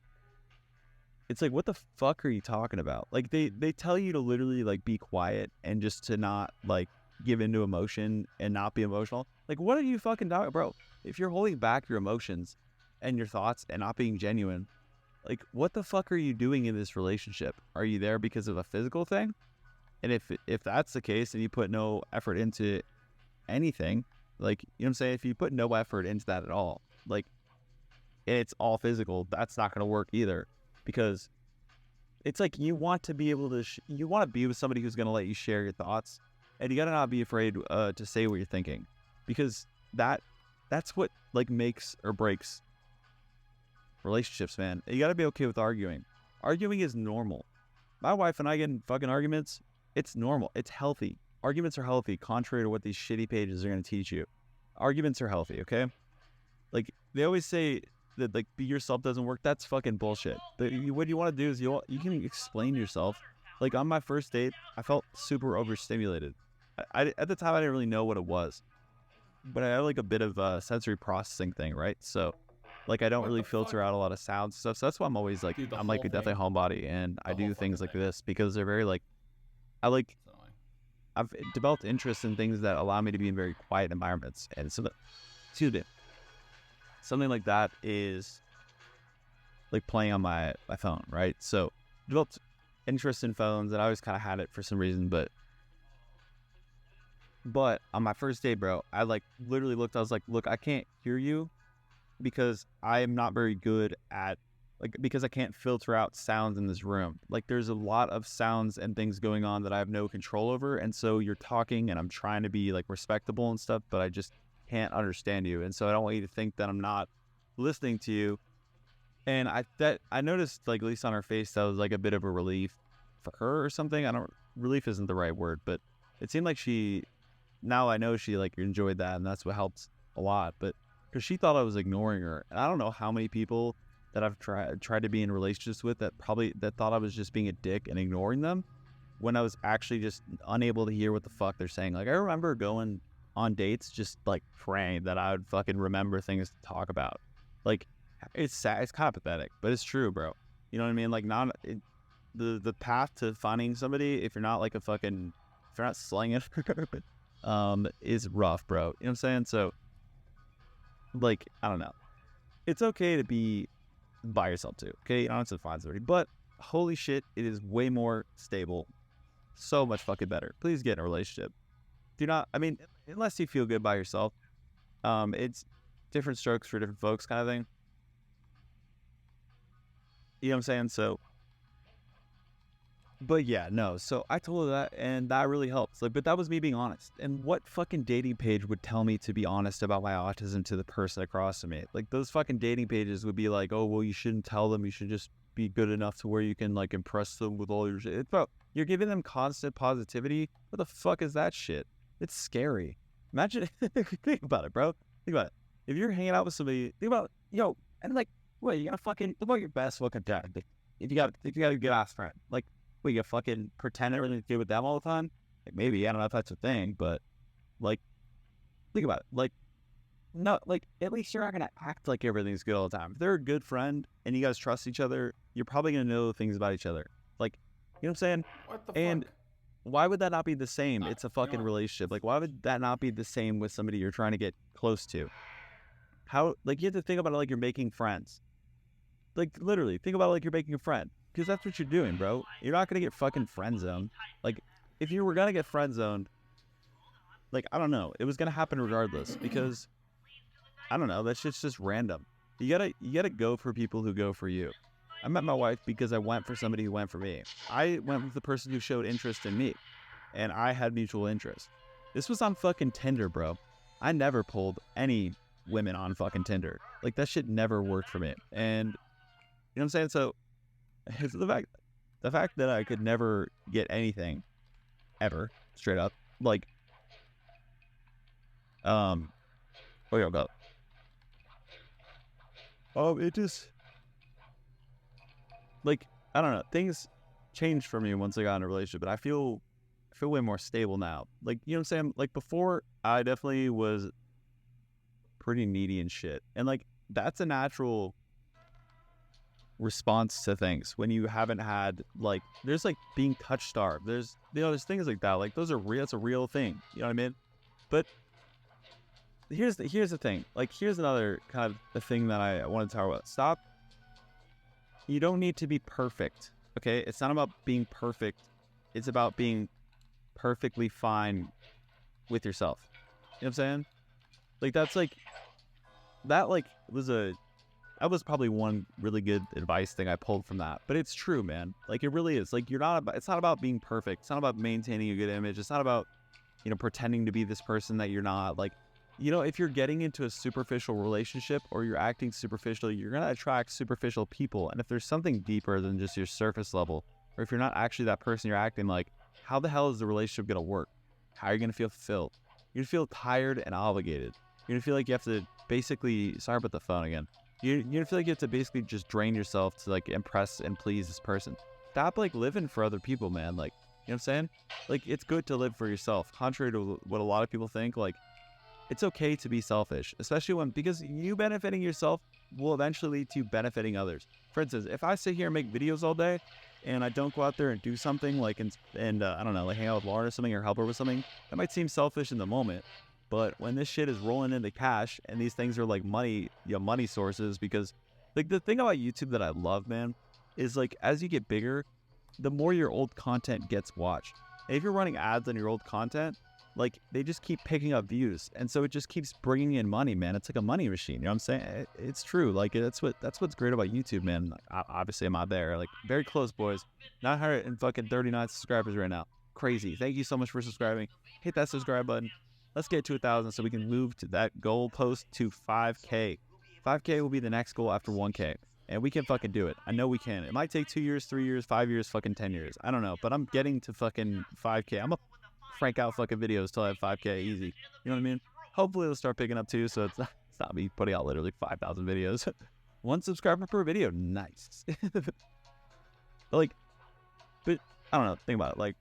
S2: it's like, what the fuck are you talking about? Like, they tell you to literally, like, be quiet and just to not, like, give into emotion and not be emotional. Like, what are you fucking talking, bro? If you're holding back your emotions and your thoughts and not being genuine, like, what the fuck are you doing in this relationship? Are you there because of a physical thing? And if that's the case, and you put no effort into anything, like, you know what I'm saying? If you put no effort into that at all, like, and it's all physical, that's not going to work either. Because it's like, you want to be able to, you want to be with somebody who's going to let you share your thoughts, and you got to not be afraid to say what you're thinking, because that's what, like, makes or breaks relationships, man. You got to be okay with arguing. Arguing is normal. My wife and I get in fucking arguments. It's normal. It's healthy. Arguments are healthy, contrary to what these shitty pages are going to teach you. Arguments are healthy, okay? Like, they always say that, like, be yourself doesn't work. That's fucking bullshit. What you want to do is you can explain yourself. Like, on my first date, I felt super overstimulated. I at the time, I didn't really know what it was, but I have, like, a bit of a sensory processing thing, right? So, like, I don't really filter out a lot of sounds and stuff. So that's why I'm always like, I'm like definitely a homebody, and I do things like this because they're very, like, I've developed interest in things that allow me to be in very quiet environments. And so, excuse me, something like that is like playing on my phone, right? So, developed interest in phones, and I always kind of had it for some reason, but on my first date, bro, I, like, literally looked, I was like, look, I can't hear you because I am not very good at, like, because I can't filter out sounds in this room. Like, there's a lot of sounds and things going on that I have no control over, and so you're talking and I'm trying to be, like, respectable and stuff, but I just can't understand you, and so I don't want you to think that I'm not listening to you. And I noticed, like, at least on her face, that was, like, a bit of a relief for her or something. Relief isn't the right word, but it seemed like now I know she, like, enjoyed that, and that's what helps a lot. But because she thought I was ignoring her, and I don't know how many people that I've tried to be in relationships with that thought I was just being a dick and ignoring them, when I was actually just unable to hear what the fuck they're saying. Like, I remember going on dates just, like, praying that I would fucking remember things to talk about. Like, it's sad, it's kind of pathetic, but it's true, bro. You know what I mean? Like, the path to finding somebody, if you're not, like, if you're not slinging it, is rough, bro. You know what I'm saying? So, like, I don't know. It's okay to be by yourself too, okay? You don't have to find somebody, but holy shit, it is way more stable. So much fucking better. Please get in a relationship. Unless you feel good by yourself. It's different strokes for different folks, kind of thing. You know what I'm saying? So, but yeah, no. So I told her that, and that really helps. Like, but that was me being honest. And what fucking dating page would tell me to be honest about my autism to the person across from me? Like, those fucking dating pages would be like, oh, well, you shouldn't tell them. You should just be good enough to where you can, like, impress them with all your shit. Bro, you're giving them constant positivity. What the fuck is that shit? It's scary. Imagine, think about it, bro. Think about it. If you're hanging out with somebody, think about, and, like, what, you gotta fucking, think about your best fucking dad. If you got a good ass friend, like, what, you fucking pretend everything's good with them all the time? Like, maybe, I don't know if that's a thing, but, like, think about it. Like, no, like, at least you're not gonna act like everything's good all the time. If they're a good friend and you guys trust each other, you're probably gonna know things about each other. Like, you know what I'm saying?
S7: What the
S2: And
S7: fuck?
S2: why would that not be the same? It's a fucking relationship. Like, why would that not be the same with somebody you're trying to get close to? How, like, you have to think about it like you're making friends. Like, literally, think about it like you're making a friend. Because that's what you're doing, bro. You're not gonna get fucking friend zoned. Like, if you were gonna get friend zoned, like, I don't know, it was gonna happen regardless. Because, I don't know, that shit's just random. You gotta go for people who go for you. I met my wife because I went for somebody who went for me. I went with the person who showed interest in me, and I had mutual interest. This was on fucking Tinder, bro. I never pulled any women on fucking Tinder. Like, that shit never worked for me. And, you know what I'm saying? So, it's the fact that I could never get anything, ever, straight up, like, oh, yeah, go. It just, like, I don't know, things changed for me once I got in a relationship, but I feel way more stable now. Like, you know what I'm saying? Like, before, I definitely was pretty needy and shit. And, like, that's a natural response to things when you haven't had, like, there's, like, being touch starved. There's, you know, there's things like that. Like, those are real, it's a real thing. You know what I mean? But here's the thing. Like, here's another kind of the thing that I want to talk about. You don't need to be perfect, okay? It's not about being perfect. It's about being perfectly fine with yourself. You know what I'm saying? Like, that's like, that like that was probably one really good advice thing I pulled from that. But it's true, man. Like, it really is. Like, it's not about being perfect. It's not about maintaining a good image. It's not about, you know, pretending to be this person that you're not. Like, you know, if you're getting into a superficial relationship or you're acting superficial, you're going to attract superficial people. And if there's something deeper than just your surface level, or if you're not actually that person you're acting like, how the hell is the relationship going to work? How are you going to feel fulfilled? You're going to feel tired and obligated. You're going to feel like you have to basically, sorry about the phone again. You're going to feel like you have to basically just drain yourself to, like, impress and please this person. Stop, like, living for other people, man. Like, you know what I'm saying? Like, it's good to live for yourself. Contrary to what a lot of people think, like, it's okay to be selfish, especially because you benefiting yourself will eventually lead to benefiting others. For instance, if I sit here and make videos all day and I don't go out there and do something like, and I don't know, like hang out with Lauren or something or help her with something, that might seem selfish in the moment. But when this shit is rolling into cash and these things are like money, you know, money sources, because like the thing about YouTube that I love, man, is like as you get bigger, the more your old content gets watched. And if you're running ads on your old content, like, they just keep picking up views, and so it just keeps bringing in money, man. It's like a money machine. You know what I'm saying? It's true. Like, that's what's great about YouTube, man. Like, obviously, I'm not there. Like, very close, boys. 939 subscribers right now. Crazy. Thank you so much for subscribing. Hit that subscribe button. Let's get to 1,000 so we can move to that goal post to 5K. 5K will be the next goal after 1K, and we can fucking do it. I know we can. It might take 2 years, 3 years, 5 years, fucking 10 years. I don't know, but I'm getting to fucking 5K. I'm a crank out fucking videos till I have 5K easy. You know what I mean? Hopefully it'll start picking up too, so it's not me putting out literally 5,000 videos. 1 subscriber per video, nice. But I don't know, think about it. Like,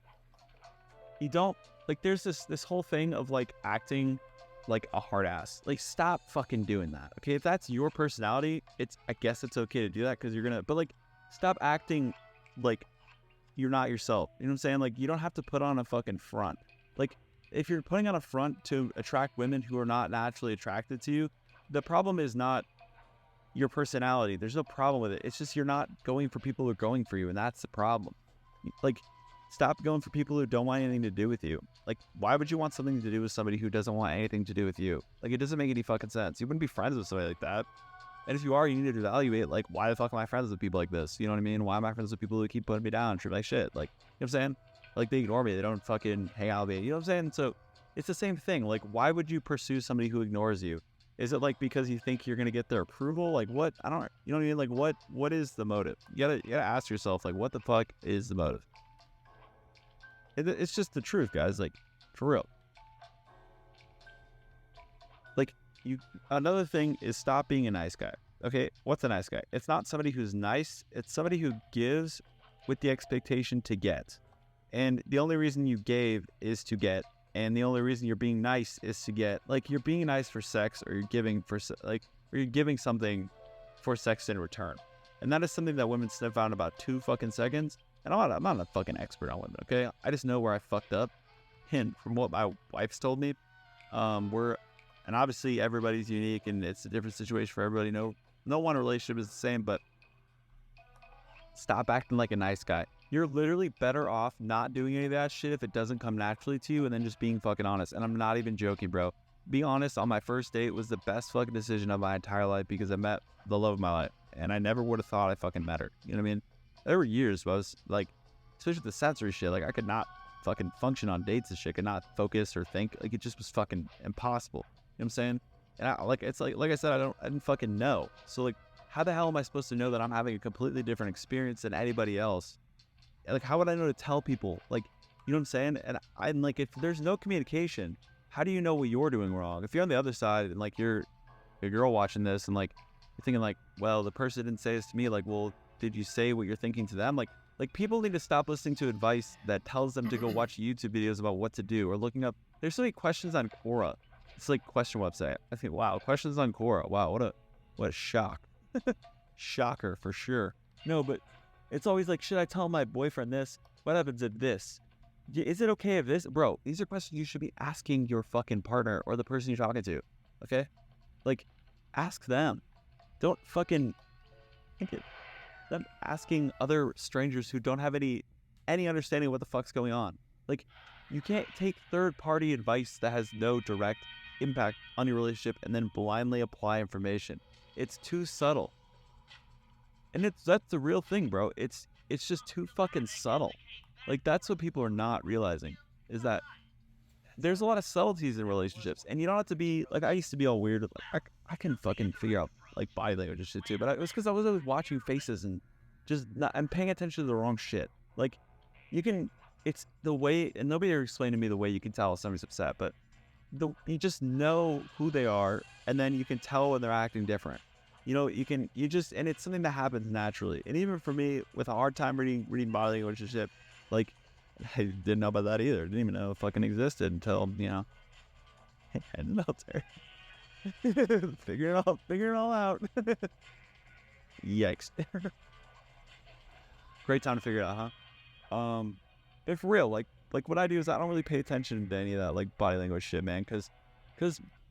S2: you don't, like, there's this whole thing of like acting like a hard ass. Like, stop fucking doing that. Okay, if that's your personality, I guess it's okay to do that because you're gonna, but like, stop acting like you're not yourself. You know what I'm saying? Like, you don't have to put on a fucking front. Like, if you're putting on a front to attract women who are not naturally attracted to you, the problem is not your personality. There's no problem with it. It's just you're not going for people who are going for you, and that's the problem. Like, stop going for people who don't want anything to do with you. Like, why would you want something to do with somebody who doesn't want anything to do with you? Like, it doesn't make any fucking sense. You wouldn't be friends with somebody like that. And if you are, you need to evaluate, like, why the fuck am I friends with people like this? You know what I mean? Why am I friends with people who keep putting me down, treat me like shit? Like, you know what I'm saying? Like, they ignore me. They don't fucking hang out with me. You know what I'm saying? So, it's the same thing. Like, why would you pursue somebody who ignores you? Is it, like, because you think you're going to get their approval? Like, what? I don't, you know what I mean? Like, what is the motive? You gotta ask yourself, like, what the fuck is the motive? It's just the truth, guys. Like, for real. Like, another thing is stop being a nice guy. Okay, what's a nice guy? It's not somebody who's nice. It's somebody who gives with the expectation to get. And the only reason you gave is to get. and the only reason you're being nice is to get, like, you're being nice for sex, or you're giving for or you're giving something for sex in return. And that is something that women sniff out in about 2 fucking seconds. And I'm not a fucking expert on women, okay? I just know where I fucked up. Hint from what my wife's told me. And obviously everybody's unique and it's a different situation for everybody. No one relationship is the same, but stop acting like a nice guy. You're literally better off not doing any of that shit if it doesn't come naturally to you, and then just being fucking honest. And I'm not even joking, bro. Being honest on my first date was the best fucking decision of my entire life, because I met the love of my life, and I never would have thought I fucking met her. You know what I mean? There were years where I was like, especially with the sensory shit, like I could not fucking function on dates and shit, could not focus or think. Like, it just was fucking impossible. You know what I'm saying? And it's like I said, I didn't fucking know. So like, how the hell am I supposed to know that I'm having a completely different experience than anybody else? Like, how would I know to tell people? Like, you know what I'm saying? And I'm like, if there's no communication, how do you know what you're doing wrong? If you're on the other side and like you're a girl watching this and like you're thinking like, well, the person didn't say this to me. Like, well, did you say what you're thinking to them? Like people need to stop listening to advice that tells them to go watch YouTube videos about what to do, or looking up. There's so many questions on Quora. It's like question website. I think, wow, questions on Quora. Wow, what a shock. Shocker for sure. No, but it's always like, should I tell my boyfriend this? What happens if this? Is it okay if this? Bro, these are questions you should be asking your fucking partner or the person you're talking to. Okay? Like, ask them. Don't fucking think it. Them asking other strangers who don't have any understanding of what the fuck's going on. Like, you can't take third-party advice that has no direct impact on your relationship and then blindly apply information. It's too subtle. And that's the real thing, bro. It's just too fucking subtle. Like, that's what people are not realizing, is that there's a lot of subtleties in relationships, and you don't have to be like, I used to be all weird. Like, I can fucking figure out like body language and shit too, but it was because I was always watching faces and just I'm paying attention to the wrong shit. Like, it's the way, and nobody ever explained to me the way you can tell if somebody's upset, but you just know who they are, and then you can tell when they're acting different. You know, and it's something that happens naturally. And even for me, with a hard time reading body language and shit, like, I didn't know about that either. Didn't even know it fucking existed until, you know, I had the military. Figure it all out. Yikes. Great time to figure it out, huh? If for real, like what I do is I don't really pay attention to any of that like body language shit, man, because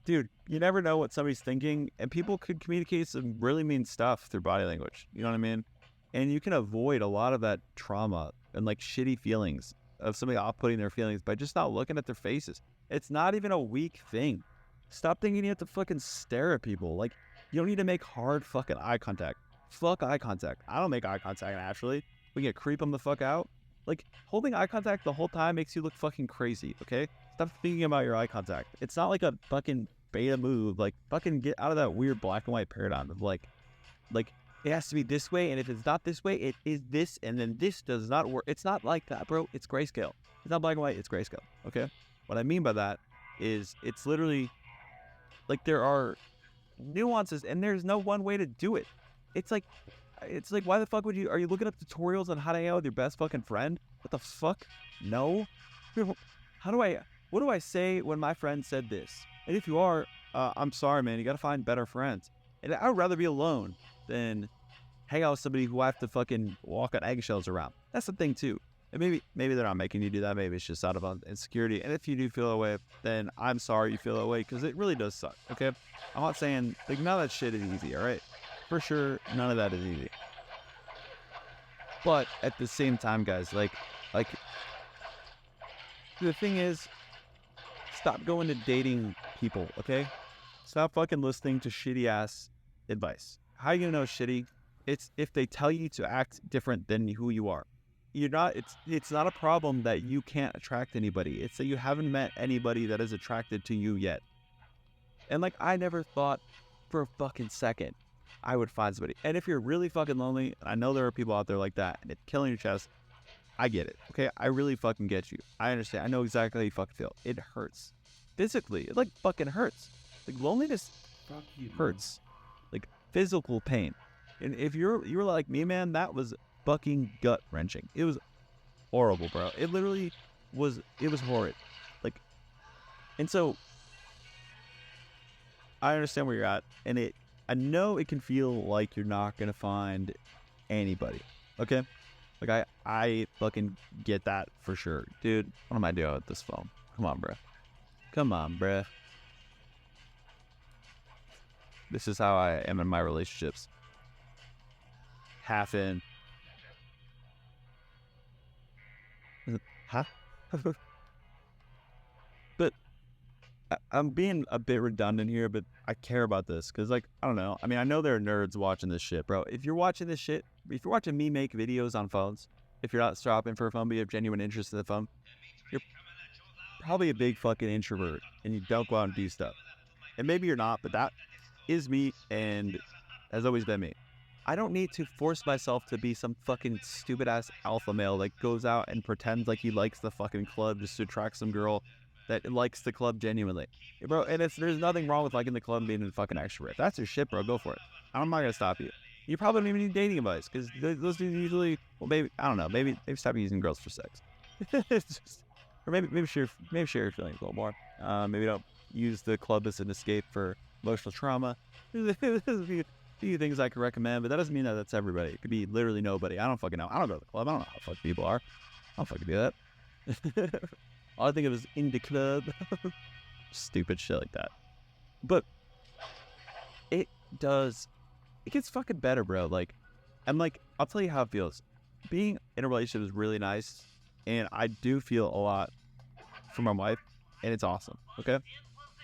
S2: dude, you never know what somebody's thinking, and people could communicate some really mean stuff through body language. You know what I mean? And you can avoid a lot of that trauma and like shitty feelings of somebody off-putting their feelings by just not looking at their faces. It's not even a weak thing. Stop thinking you have to fucking stare at people. Like, you don't need to make hard fucking eye contact. Fuck eye contact. I don't make eye contact naturally. We can creep them the fuck out. Like, holding eye contact the whole time makes you look fucking crazy, okay? Stop thinking about your eye contact. It's not like a fucking beta move. Like, fucking get out of that weird black and white paradigm of like it has to be this way, and if it's not this way, it is this, and then this does not work. It's not like that, bro. It's grayscale. It's not black and white. It's grayscale, okay? What I mean by that is it's literally like there are nuances, and there's no one way to do it. It's like why the fuck are you looking up tutorials on how to hang out with your best fucking friend? What the fuck? No. What do I say when my friend said this? And if you are, I'm sorry, man, you gotta find better friends. And I would rather be alone than hang out with somebody who I have to fucking walk on eggshells around. That's the thing too. And maybe they're not making you do that. Maybe it's just out of insecurity. And if you do feel that way, then I'm sorry you feel that way, because it really does suck, okay? I'm not saying, like, none of that shit is easy, all right? For sure, none of that is easy. But at the same time, guys, like the thing is, stop going to dating people, okay? Stop fucking listening to shitty ass advice. How are you gonna know it's shitty? It's if they tell you to act different than who you are. It's not a problem that you can't attract anybody. It's that you haven't met anybody that is attracted to you yet. And like, I never thought for a fucking second I would find somebody. And if you're really fucking lonely, I know there are people out there like that, and it's killing your chest, I get it, okay? I really fucking get you. I understand. I know exactly how you fucking feel. It hurts. Physically, it like fucking hurts. Like, loneliness hurts. Like, physical pain. And if you were like me, man, that was fucking gut-wrenching. It was horrible, bro. It literally was, it was horrid. Like, And so I understand where you're at, and I know it can feel like you're not gonna find anybody. Okay, like I fucking get that for sure, dude. What am I doing with this phone? Come on, bruh. Come on, bruh. This is how I am in my relationships. Half in. Huh? But I'm being a bit redundant here, but I care about this because, like, I don't know. I mean, I know there are nerds watching this shit, bro. If you're watching this shit, if you're watching me make videos on phones, if you're not shopping for a phone, but you have genuine interest in the phone, you're probably a big fucking introvert and you don't go out and do stuff. And maybe you're not, but that is me and has always been me. I don't need to force myself to be some fucking stupid ass alpha male that goes out and pretends like he likes the fucking club just to attract some girl that likes the club genuinely. Bro, and there's nothing wrong with liking the club and being a fucking extrovert. That's your shit, bro. Go for it. I'm not gonna stop you. You probably don't even need dating advice because those dudes usually, well, maybe, I don't know, maybe stop using girls for sex. It's just, or maybe share your feelings a little more. Maybe don't use the club as an escape for emotional trauma. There's a few things I could recommend, but that doesn't mean that that's everybody. It could be literally nobody. I don't fucking know. I don't go to the club. I don't know how fucking people are. I don't fucking do that. All I think of is in the club. Stupid shit like that. But it gets fucking better, bro. Like, I'm like, I'll tell you how it feels. Being in a relationship is really nice, and I do feel a lot for my wife, and it's awesome, okay?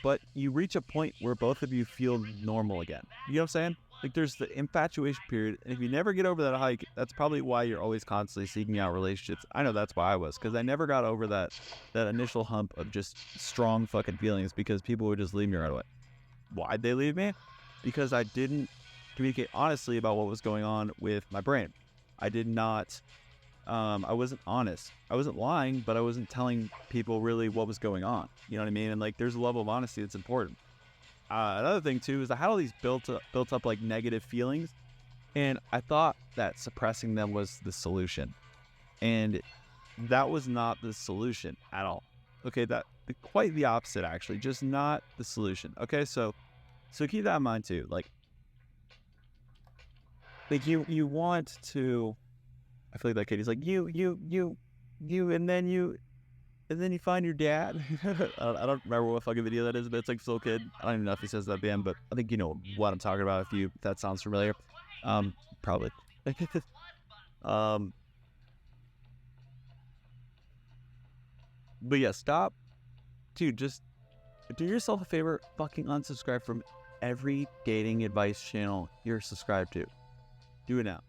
S2: But you reach a point where both of you feel normal again. You know what I'm saying? Like, there's the infatuation period, and if you never get over that hike, that's probably why you're always constantly seeking out relationships. I know that's why I was, because I never got over that initial hump of just strong fucking feelings because people would just leave me right away. Why'd they leave me? Because I didn't communicate honestly about what was going on with my brain. I did not, I wasn't honest. I wasn't lying, but I wasn't telling people really what was going on. You know what I mean? And like, there's a level of honesty that's important. Another thing too is I had all these built up like negative feelings, and I thought that suppressing them was the solution, and that was not the solution at all. Okay, that quite the opposite actually, just not the solution. Okay, so keep that in mind too. Like you want to. I feel like that kid. He's like you, and then you find your dad. I don't remember what fucking video that is, but it's like Soul Kid. I don't even know if he says that at the end, but I think you know what I'm talking about if that sounds familiar. Probably. But yeah, stop. Dude, just do yourself a favor, fucking unsubscribe from every dating advice channel you're subscribed to. Do it now.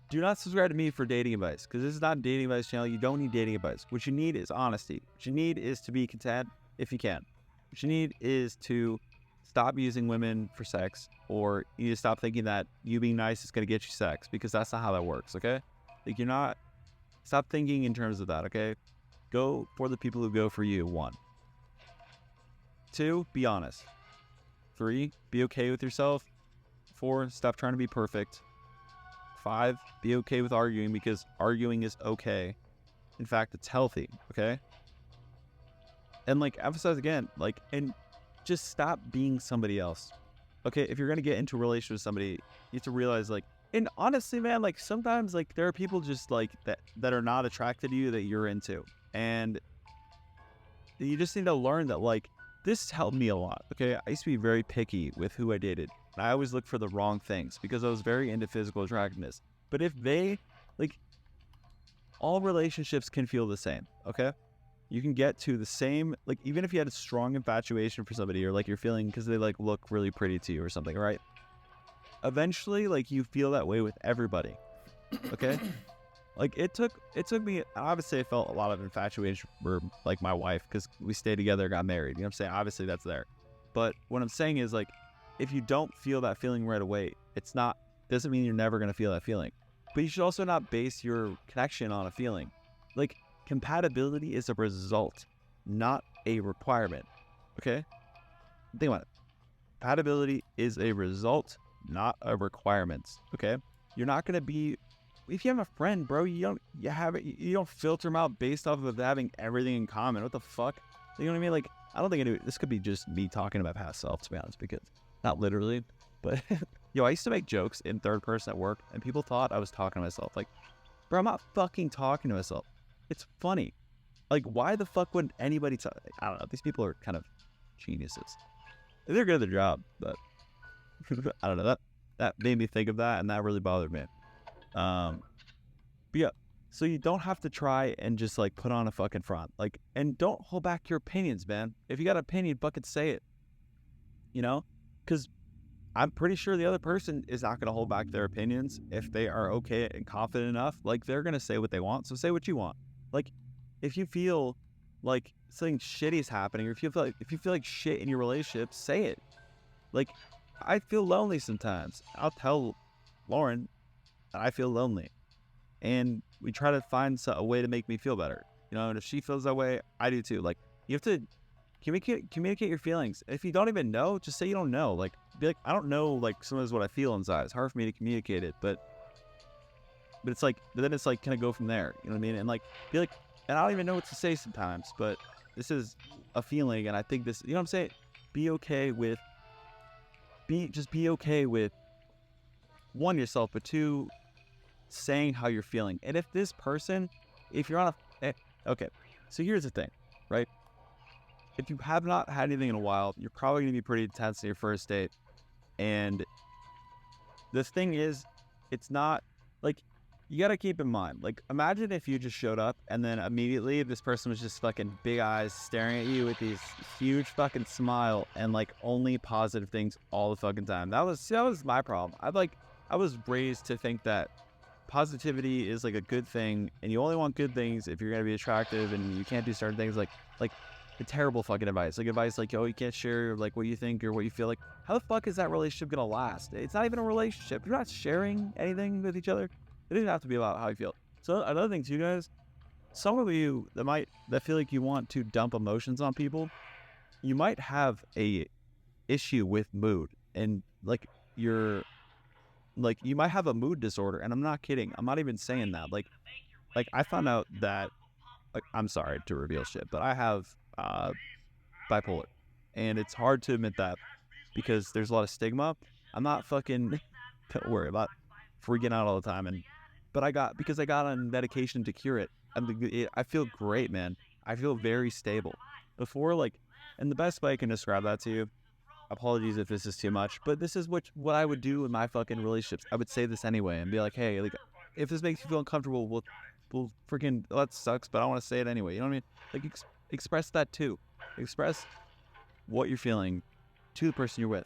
S2: Do not subscribe to me for dating advice, because this is not a dating advice channel. You don't need dating advice. What you need is honesty. What you need is to be content if you can. What you need is to stop using women for sex, or you need to stop thinking that you being nice is going to get you sex, because that's not how that works, okay? Like, stop thinking in terms of that, okay? Go for the people who go for you, 1. 2, be honest. 3, be okay with yourself. 4, stop trying to be perfect. 5, be okay with arguing, because arguing is okay. In fact, it's healthy, okay? And like, emphasize again, like, and just stop being somebody else. Okay, if you're gonna get into a relationship with somebody, you have to realize, like, and honestly, man, like, sometimes, like, there are people just like that are not attracted to you that you're into, and you just need to learn that, like, this helped me a lot. Okay, I used to be very picky with who I dated. I always looked for the wrong things because I was very into physical attractiveness. But if they, like, all relationships can feel the same, okay? You can get to the same, like, even if you had a strong infatuation for somebody, or like you're feeling because they like look really pretty to you or something, right? Eventually, like, you feel that way with everybody, okay? Like, it took me, obviously I felt a lot of infatuation for like my wife because we stayed together, got married, you know what I'm saying? Obviously that's there. But what I'm saying is, like, if you don't feel that feeling right away, doesn't mean you're never going to feel that feeling. But you should also not base your connection on a feeling. Like, compatibility is a result, not a requirement. Okay? Think about it. Compatibility is a result, not a requirement. Okay? You're not going to be, if you have a friend, bro, you don't filter them out based off of having everything in common. What the fuck? You know what I mean? Like, I don't think this could be just me talking about past self, to be honest, because not literally, but yo, I used to make jokes in third person at work, and people thought I was talking to myself. Like, bro, I'm not fucking talking to myself. It's funny. Like, why the fuck would anybody talk? I don't know. These people are kind of geniuses. They're good at their job, but I don't know. That made me think of that, and that really bothered me. But yeah, so you don't have to try and just like put on a fucking front, like, and don't hold back your opinions, man. If you got an opinion, fucking say it. You know, because I'm pretty sure the other person is not going to hold back their opinions if they are okay and confident enough. Like, they're going to say what they want, so say what you want. Like, if you feel like something shitty is happening, or if you feel like shit in your relationship, say it. Like, I feel lonely sometimes. I'll tell Lauren that I feel lonely, and we try to find a way to make me feel better. You know, and if she feels that way, I do too. Like, you have to communicate your feelings. If you don't even know, just say you don't know. Like, be like, I don't know. Like, sometimes what I feel inside. It's hard for me to communicate it, but it's like, but then it's like, can I go from there? You know what I mean? And like, be like, and I don't even know what to say sometimes, but this is a feeling, and I think this, you know what I'm saying? Be okay with, just be okay with, one, yourself, but two, saying how you're feeling. And if this person, if you're on okay, so here's the thing, right? If you have not had anything in a while, you're probably going to be pretty tense in your first date. And the thing is, it's not, like, you got to keep in mind, like, imagine if you just showed up and then immediately this person was just fucking big eyes staring at you with these huge fucking smile and like only positive things all the fucking time. That was my problem. I was raised to think that positivity is like a good thing, and you only want good things if you're going to be attractive, and you can't do certain things like the terrible fucking advice. Like, advice like, oh, you can't share like what you think or what you feel. Like, how the fuck is that relationship going to last? It's not even a relationship. You're not sharing anything with each other. It doesn't have to be about how you feel. So another thing too, guys, some of you that feel like you want to dump emotions on people, you might have a issue with mood, and like you might have a mood disorder. And I'm not kidding. I'm not even saying that. Like I found out that, like, I'm sorry to reveal shit, but I have bipolar, and it's hard to admit that because there's a lot of stigma. I'm not fucking don't worry about freaking out all the time, but I got on medication to cure it. I feel great, man. I feel very stable. Before, like, and the best way I can describe that to you, apologies if this is too much, but this is what I would do in my fucking relationships. I would say this anyway and be like, hey, like, if this makes you feel uncomfortable, we'll freaking, that sucks, but I want to say it anyway. You know what I mean? Like, express that too. Express what you're feeling to the person you're with.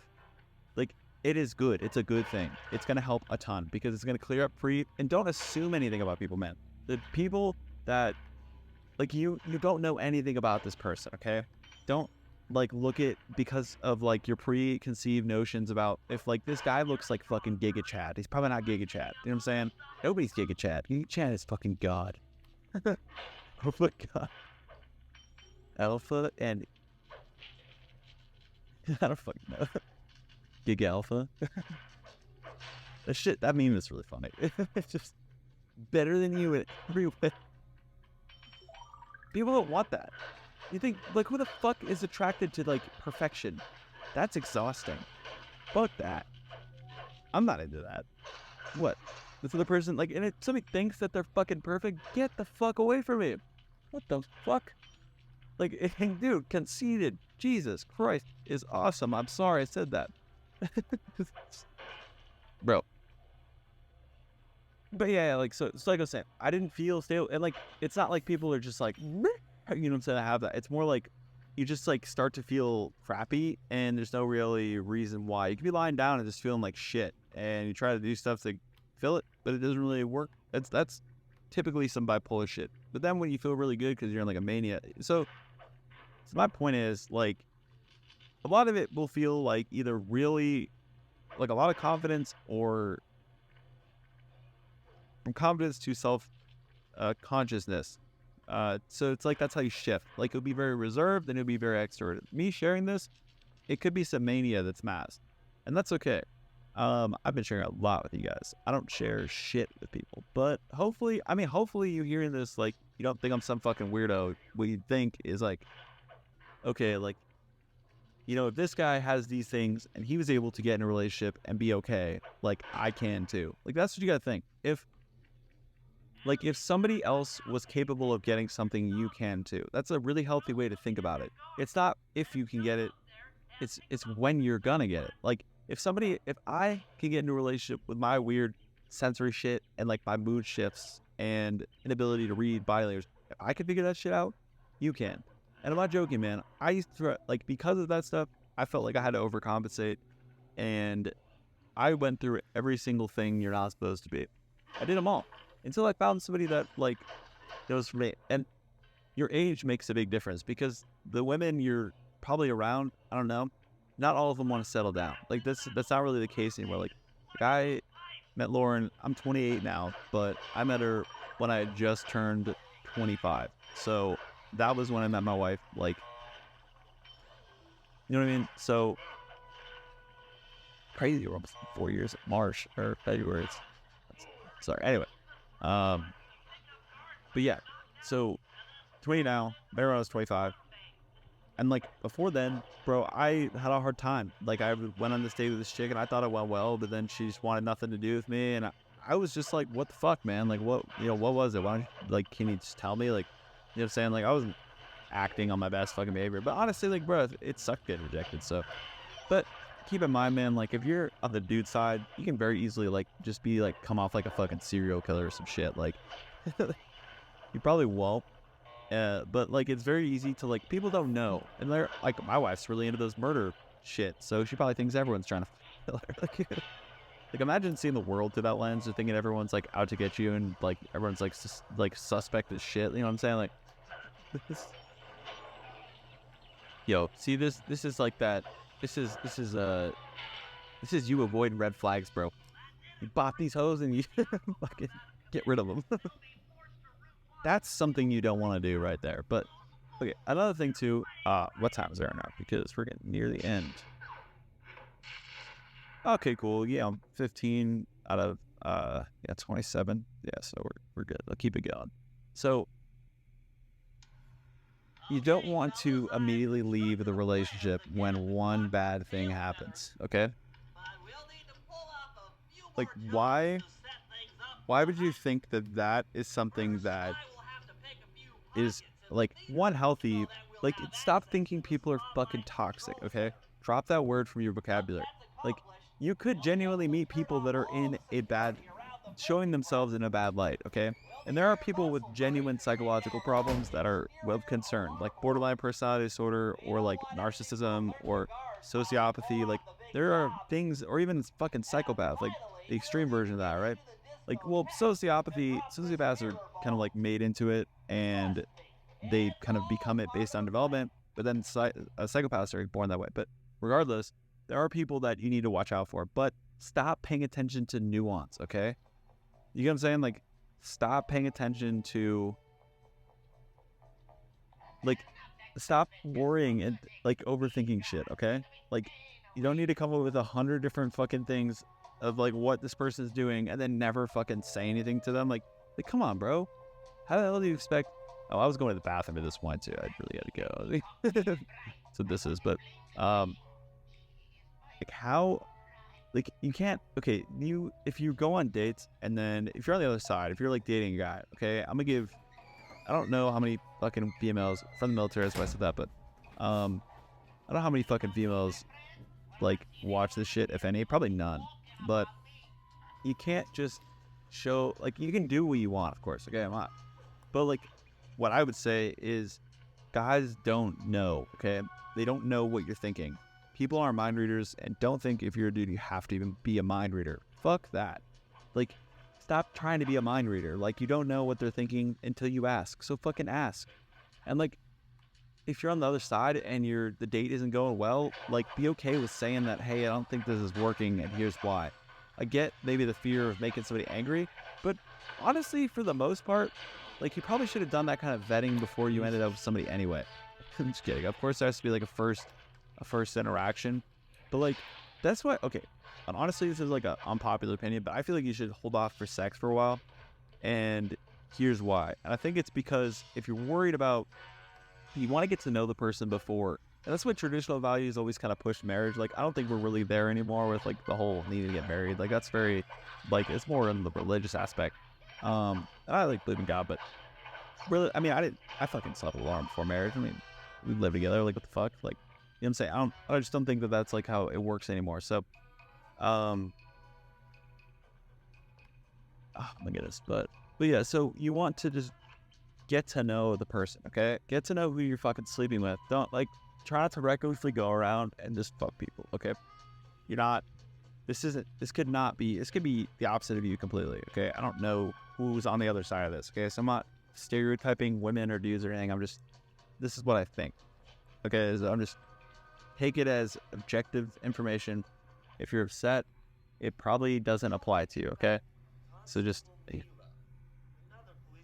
S2: Like, it is good. It's a good thing. It's going to help a ton because it's going to clear up for you. And don't assume anything about people, man. The people that, like, you don't know anything about this person, okay? Don't, like, look at, because of, like, your preconceived notions about, if, like, this guy looks like fucking Giga Chad. He's probably not Giga Chad. You know what I'm saying? Nobody's Giga Chad. Giga Chad is fucking God. Oh my God. Alpha and... I don't fucking know. Giga Alpha. That meme is really funny. It's just better than you in every way. People don't want that. You think, like, who the fuck is attracted to, like, perfection? That's exhausting. Fuck that. I'm not into that. What? This other person, like, and if somebody thinks that they're fucking perfect, get the fuck away from me. What the fuck? Like, dude, conceited, Jesus Christ, is awesome. I'm sorry I said that. Bro. But yeah, like, so like I was saying, I didn't feel stable, and like, it's not like people are just like, you know what I'm saying, I have that. It's more like you just like start to feel crappy, and there's no really reason why. You could be lying down and just feeling like shit, and you try to do stuff to fill it, but it doesn't really work. That's typically some bipolar shit. But then when you feel really good because you're in like a mania, so my point is, like, a lot of it will feel like either really, like, a lot of confidence, or from confidence to self-consciousness. So it's like, that's how you shift. Like, it'll be very reserved, then it'll be very extroverted. Me sharing this, it could be some mania that's masked, and that's okay. I've been sharing a lot with you guys. I don't share shit with people, but hopefully you hearing this, like, you don't think I'm some fucking weirdo. What you think is, like, okay, like, you know, if this guy has these things and he was able to get in a relationship and be okay, like, I can too. Like, that's what you gotta think. If somebody else was capable of getting something, you can too. That's a really healthy way to think about it. It's not if you can get it, it's when you're gonna get it. Like, if I can get into a relationship with my weird sensory shit and like my mood shifts and inability to read body language, if I can figure that shit out, you can. And I'm not joking, man. I used to, like, because of that stuff, I felt like I had to overcompensate, and I went through every single thing you're not supposed to be. I did them all until I found somebody that, like, was for me. And your age makes a big difference, because the women you're probably around, I don't know, not all of them want to settle down. Like, that's not really the case anymore. Like I met Lauren, I'm 28 now, but I met her when I had just turned 25. So that was when I met my wife. Like, you know what I mean? So crazy. We're almost 4 years, March or February. Sorry. Anyway, but yeah. So 20 now. Met her when I was 25. And like before then, bro, I had a hard time. Like, I went on this date with this chick and I thought it went well, but then she just wanted nothing to do with me, and I was just like, what the fuck, man? Like, what was it? Why don't you, like, can you just tell me? Like, you know what I'm saying? Like, I wasn't acting on my best fucking behavior, but honestly, like, bro, it sucked getting rejected. So, but keep in mind, man, like, if you're on the dude side, you can very easily like just be like, come off like a fucking serial killer or some shit. Like, you probably won't. But like, it's very easy to, like, people don't know, and they're like, my wife's really into those murder shit, so she probably thinks everyone's trying to kill her. Like, imagine seeing the world through that lens and thinking everyone's like out to get you, and like everyone's like suspect as shit. You know what I'm saying? Like, yo, see this is like that. This is you avoiding red flags, bro. You bought these hoes and you fucking get rid of them. That's something you don't want to do right there. But okay, another thing too. What time is there now? Because we're getting near the end. Okay, cool. Yeah, I'm 15 out of 27. Yeah, so we're good. I'll keep it going. So you don't want to immediately leave the relationship when one bad thing happens. Okay. Like, why would you think that is something that is, like, one, healthy? Like, stop thinking people are fucking toxic, okay? Drop that word from your vocabulary. Like, you could genuinely meet people that are showing themselves in a bad light, okay? And there are people with genuine psychological problems that are of concern, like borderline personality disorder, or like narcissism, or sociopathy. Like, there are things, or even fucking psychopath, like the extreme version of that, right? Like, well, sociopaths are kind of like made into it, and they kind of become it based on development, but then psychopaths are born that way. But regardless, there are people that you need to watch out for, but stop paying attention to nuance, okay? You get what I'm saying? Like, stop paying attention to, like, stop worrying and, like, overthinking shit, okay? Like, you don't need to come up with 100 different fucking things of, like, what this person's doing and then never fucking say anything to them. Like, come on, bro. How the hell do you expect? Oh, I was going to the bathroom at this point, too. I really had to go. That's what this is. But, like, how, like, you can't, okay, if you go on dates, and then if you're on the other side, if you're, like, dating a guy, okay, I'm gonna give, I don't know how many fucking females from the military, that's why I said that, but, I don't know how many fucking females, like, watch this shit, if any. Probably none. But you can't just show, like, you can do what you want, of course, okay, I'm not. But, like, what I would say is, guys don't know, okay? They don't know what you're thinking. People are mind readers, and don't think if you're a dude you have to even be a mind reader. Fuck that. Like, stop trying to be a mind reader. Like, you don't know what they're thinking until you ask. So fucking ask. And, like, if you're on the other side and the date isn't going well, like, be okay with saying that, hey, I don't think this is working, and here's why. I get maybe the fear of making somebody angry, but honestly, for the most part, like, you probably should have done that kind of vetting before you ended up with somebody anyway. I'm just kidding. Of course, there has to be, like, a first interaction, but, like, that's why, okay, and honestly, this is like an unpopular opinion, but I feel like you should hold off for sex for a while, and here's why. And I think it's because if you're worried about you want to get to know the person before. And that's what traditional values always kind of push marriage. Like, I don't think we're really there anymore with like the whole needing to get married. Like, that's very, like, it's more in the religious aspect. And I like believe in God, but really, I mean, I fucking slept with Lauren before marriage. I mean, we live together. Like, what the fuck? Like, you know what I'm saying? I just don't think that that's like how it works anymore. So, oh my goodness. But yeah, so you want to just get to know the person, okay? Get to know who you're fucking sleeping with. Don't, like, try not to recklessly go around and just fuck people, okay? You're not, this could be the opposite of you completely, okay? I don't know who's on the other side of this, okay? So I'm not stereotyping women or dudes or anything. This is what I think, okay? So I'm just, take it as objective information. If you're upset, it probably doesn't apply to you, okay? So just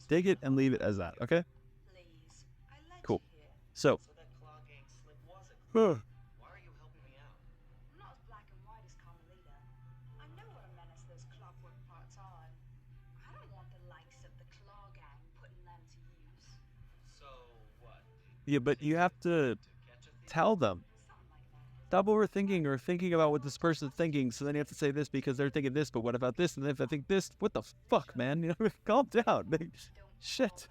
S2: take it and leave it as that, okay?
S6: Please, I led
S2: Cool.
S6: you here.
S2: So,
S3: So that claw gang slip was a clue. Why are you helping me out?
S6: I'm not as black and white as Carmelita. I know what a menace those clockwork parts are. I don't want the likes of the Claw Gang putting them to use.
S3: So what?
S2: yeah, but you have to
S3: Catch a thief?
S2: tell them.
S6: Something like that.
S2: Stop overthinking or thinking about what this person's thinking. So then you have to say this because they're thinking this, but what about this? And if I think this, what the fuck, man? You know, calm down. Shit.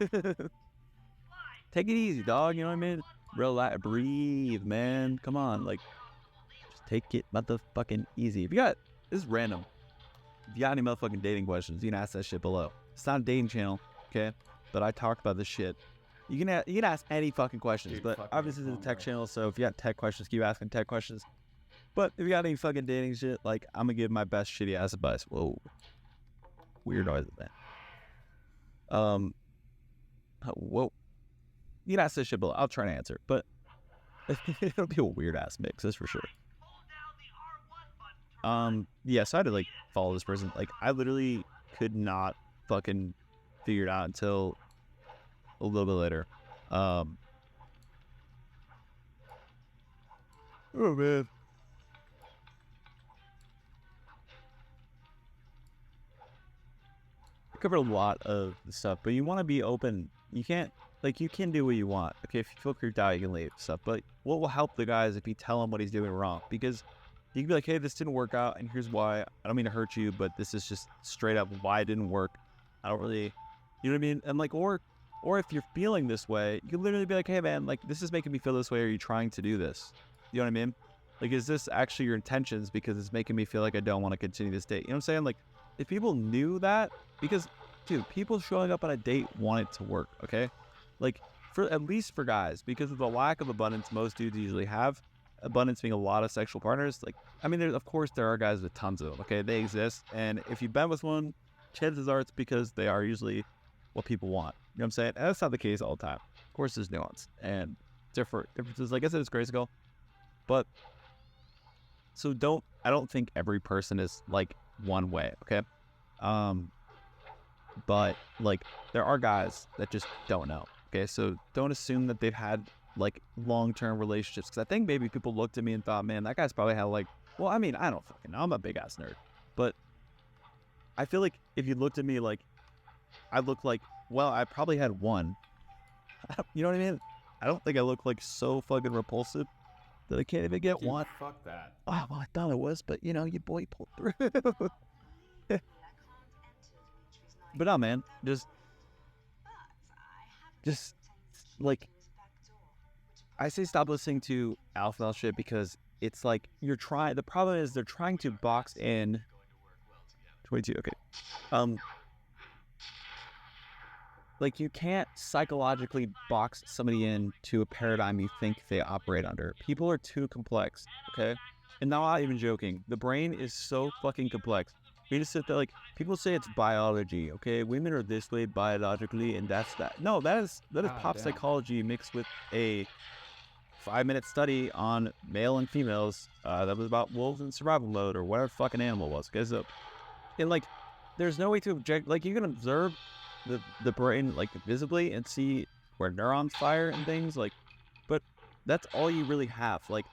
S2: Take it easy, dog. You know what I mean? Relax, breathe, man. Come on, like, just take it motherfucking easy. If you got, this is random. If you got any motherfucking dating questions, you can ask that shit below. It's not a dating channel, okay? But I talk about this shit. You can ask any fucking questions,
S1: Dude,
S2: but
S1: fucking
S2: obviously it's a
S1: phone,
S2: tech
S1: bro.
S2: channel, so if you got tech questions, keep asking tech questions. But if you got any fucking dating shit, like, I'm gonna give my best shitty ass advice. Whoa. Weird noise, man. Whoa. You can ask this shit below. I'll try to answer, but it'll be a weird ass mix, that's for sure.
S5: Hold down the R1 button to
S2: Yeah, so I had to like follow this person. Like, I literally could not fucking figure it out until a little bit later. Oh man. I covered a lot of the stuff, but you want to be open. You can't, like, you can do what you want. Okay, if you feel creeped out, you can leave stuff. But what will help the guy is if you tell him what he's doing wrong. Because you can be like, hey, this didn't work out, and here's why. I don't mean to hurt you, but this is just straight up why it didn't work. I don't really, you know what I mean? And like, or if you're feeling this way, you can literally be like, hey man, like, this is making me feel this way. Are you trying to do this? You know what I mean? Like, is this actually your intentions? Because it's making me feel like I don't want to continue this date. You know what I'm saying? Like, if people knew that, because dude, people showing up on a date want it to work, okay? Like, for at least for guys, because of the lack of abundance most dudes usually have, abundance being a lot of sexual partners. Like, I mean, of course there are guys with tons of them, okay? They exist, and if you've been with one, chances are it's because they are usually what people want. You know what I'm saying? And that's not the case all the time. Of course, there's nuance and differences. Like I said, it's graceful, but so I don't think every person is like one way, okay? But like, there are guys that just don't know, okay? So don't assume that they've had like long-term relationships, because I think maybe people looked at me and thought, man, that guy's probably had like, well, I mean, I don't fucking know, I'm a big ass nerd, but I feel like if you looked at me like I look like, well, I probably had one. You know what I mean? I don't think I look like so fucking repulsive that I can't even get
S1: Dude,
S2: one.
S1: fuck that.
S2: Oh, well, I thought it was, but you know, your boy pulled through. But no, man, just like, I say stop listening to alpha male shit, because it's like you're trying. The problem is they're trying to box in 22. Okay, like, you can't psychologically box somebody into a paradigm you think they operate under. People are too complex, okay? And now, I'm not even joking. The brain is so fucking complex. You just sit there, like, people say it's biology, okay? Women are this way biologically, and that's that. No, that is pop
S1: damn.
S2: psychology mixed with a 5-minute study on male and females that was about wolves in survival mode, or whatever fucking animal it was. Okay, so, and like, there's no way to object. Like, you can observe the brain like visibly and see where neurons fire and things, like, but that's all you really have. Like,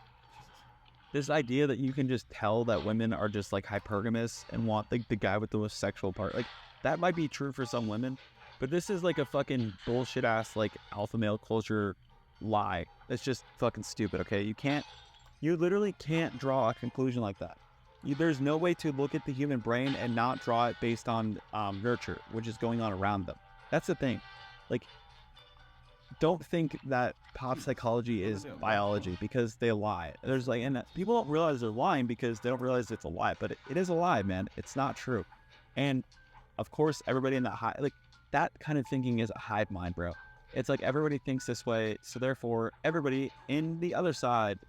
S2: this idea that you can just tell that women are just like hypergamous and want like the guy with the most sexual part, like, that might be true for some women, but this is like a fucking bullshit ass like alpha male culture lie. It's just fucking stupid, okay? You literally can't draw a conclusion like that. There's no way to look at the human brain and not draw it based on nurture, which is going on around them. That's the thing. Like, don't think that pop psychology is biology, because they lie. There's like, and people don't realize they're lying because they don't realize it's a lie, but it is a lie, man. It's not true. And of course, everybody in that kind of thinking is a hive mind, bro. It's like everybody thinks this way, so therefore everybody in the other side,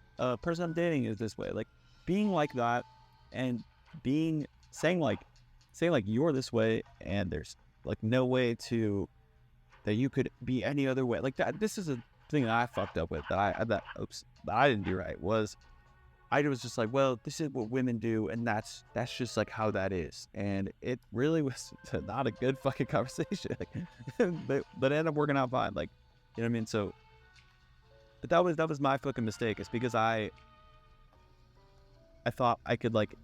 S2: person I'm dating is this way. Like, being like that and saying like you're this way and there's like no way that you could be any other way. Like that. This is a thing that I fucked up with, that I didn't do right. Was I was just like, well, this is what women do, and that's just like how that is. And it really was not a good fucking conversation. But it ended up working out fine. Like, you know what I mean? So, but that was my fucking mistake. It's because I thought I could like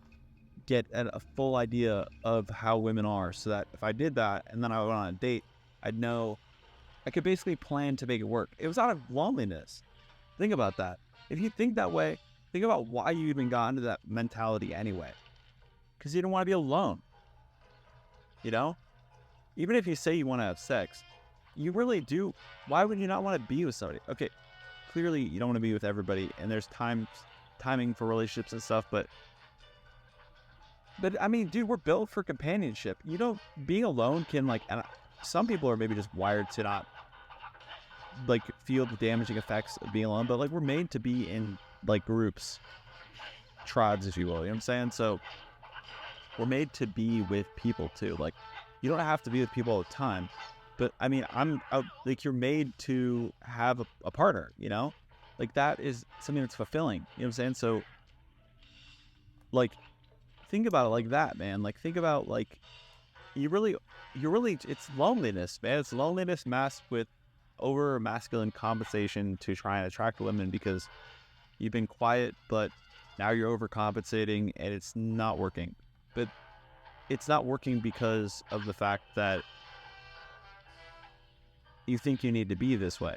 S2: get a full idea of how women are, so that if I did that and then I went on a date, I'd know I could basically plan to make it work. It was out of loneliness. Think about that. If you think that way, think about why you even got into that mentality anyway. Because you don't want to be alone. You know? Even if you say you want to have sex, you really do. Why would you not want to be with somebody? Okay, clearly you don't want to be with everybody, and there's timing for relationships and stuff, but I mean, dude, we're built for companionship. You know, being alone can like, and some people are maybe just wired to not like feel the damaging effects of being alone, but like we're made to be in like groups, tribes, if you will. You know what I'm saying? So we're made to be with people too. Like, you don't have to be with people all the time, but I mean, like, you're made to have a partner, you know? Like, that is something that's fulfilling. You know what I'm saying? So like, think about it like that, man. Like, think about like, you're really, it's loneliness, man. It's loneliness masked with over masculine compensation to try and attract women, because you've been quiet, but now you're overcompensating and it's not working. But it's not working because of the fact that you think you need to be this way,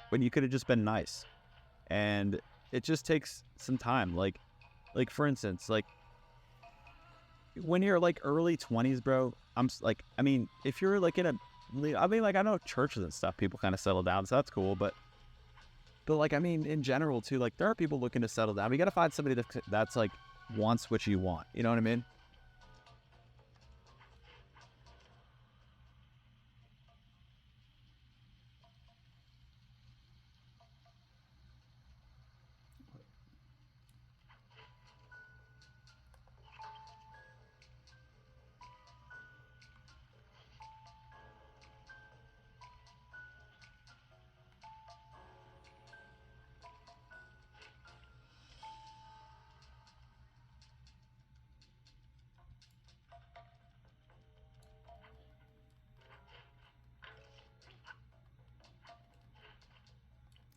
S2: when you could have just been nice. And it just takes some time. Like for instance, like when you're like early 20s, bro, I mean, if you're like I know churches and stuff, people kind of settle down, so that's cool, but like, I mean, in general too, like, there are people looking to settle down. We got to find somebody that's like wants what you want. You know what I mean?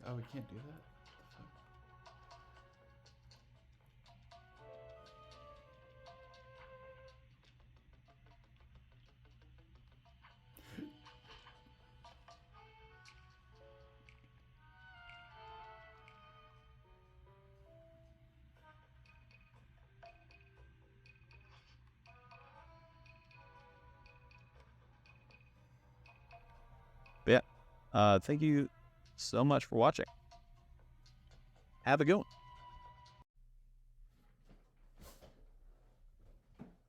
S1: Oh, we can't do that?
S2: But yeah, thank you so much for watching. Have a good one.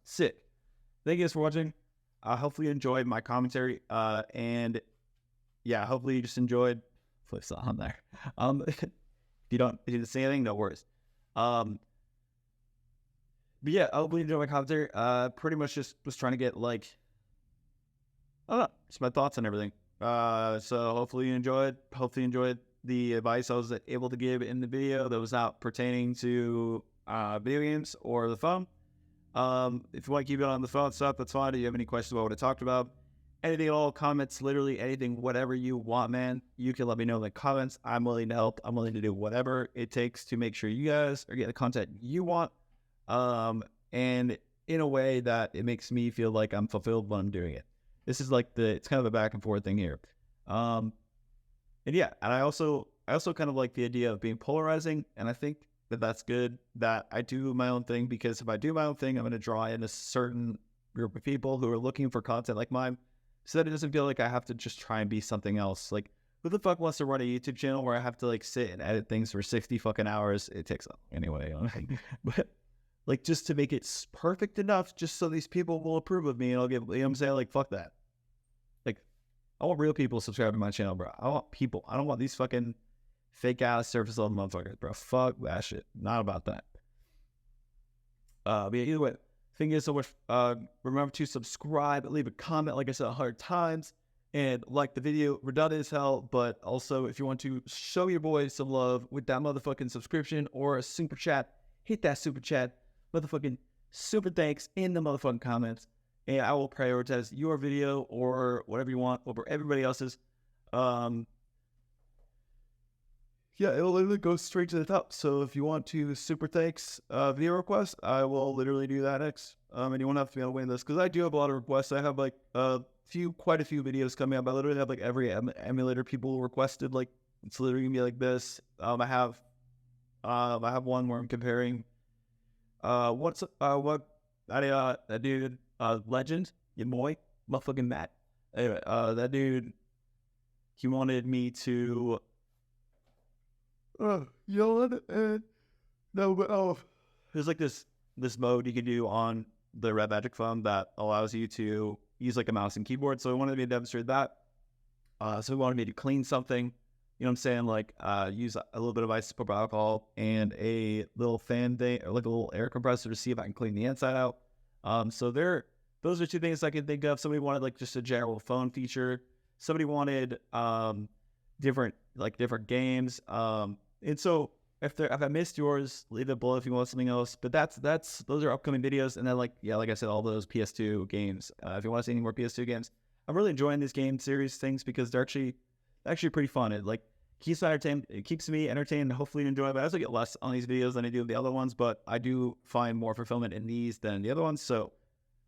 S1: Sick. Thank you guys for watching. Hopefully you enjoyed my commentary. And yeah, hopefully you just enjoyed. Flip's on there. If you didn't say anything, no worries. But yeah, hopefully you enjoyed my commentary. Pretty much just was trying to get like, I don't know, just my thoughts on everything. So hopefully you enjoyed. Hopefully you enjoyed the advice I was able to give in the video that was not pertaining to video games or the phone. If you want to keep it on the phone stuff, that's fine. If you have any questions about what I talked about, anything at all, comments, literally anything, whatever you want, man, you can let me know in the comments. I'm willing to help. I'm willing to do whatever it takes to make sure you guys are getting the content you want. And in a way that it makes me feel like I'm fulfilled when I'm doing it. This is like it's kind of a back and forth thing here. And yeah, and I also kind of like the idea of being polarizing, and I think that that's good that I do my own thing, because if I do my own thing, I'm going to draw in a certain group of people who are looking for content like mine, so that it doesn't feel like I have to just try and be something else. Like, who the fuck wants to run a YouTube channel where I have to like sit and edit things for 60 fucking hours? It takes up anyway. But like, just to make it perfect enough, just so these people will approve of me, and I'll get, you know what I'm saying? Like, fuck that. Like, I want real people subscribing to my channel, bro. I want people. I don't want these fucking fake ass surface level motherfuckers, bro. Fuck that shit. Not about that. But yeah, either way, thank you so much. Remember to subscribe, leave a comment, like I said 100 times, and like the video. Redundant as hell, but also if you want to show your boy some love with that motherfucking subscription or a super chat, hit that super chat, motherfucking super thanks in the motherfucking comments, and I will prioritize your video or whatever you want over everybody else's. Yeah, it'll literally go straight to the top. So if you want to super thanks video request, I will literally do that next. And you won't have to be able to win this, because I do have a lot of requests. I have like quite a few videos coming up. I literally have like every emulator people requested. Like, it's literally gonna be like this. I have one where I'm comparing that dude Legend, your boy, motherfucking Matt. Anyway, that dude, he wanted me to yawn, and no, but there's like this mode you can do on the RedMagic phone that allows you to use like a mouse and keyboard. So he wanted me to demonstrate that. So he wanted me to clean something, you know what I'm saying? Like use a little bit of isopropyl alcohol and a little fan thing, or like a little air compressor, to see if I can clean the inside out. So those are two things I can think of. Somebody wanted like just a general phone feature. Somebody wanted different games. And so if I missed yours, leave it below if you want something else. But those are upcoming videos. And then like I said, all those PS2 games. If you want to see any more PS2 games, I'm really enjoying these game series things, because they're actually pretty fun. It like keeps me entertained. It keeps me entertained and hopefully enjoy it. But I also get less on these videos than I do with the other ones. But I do find more fulfillment in these than the other ones. So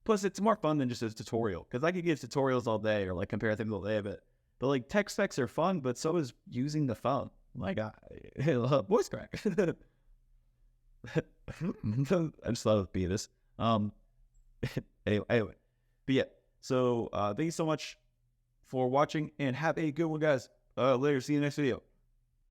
S1: plus it's more fun than just a tutorial, because I could give tutorials all day or like compare things all day. But like tech specs are fun, but so is using the phone. Like, voice crack. I just thought it would be this. Anyway, but yeah. So thank you so much for watching, and have a good one, guys. Later. See you in the next video.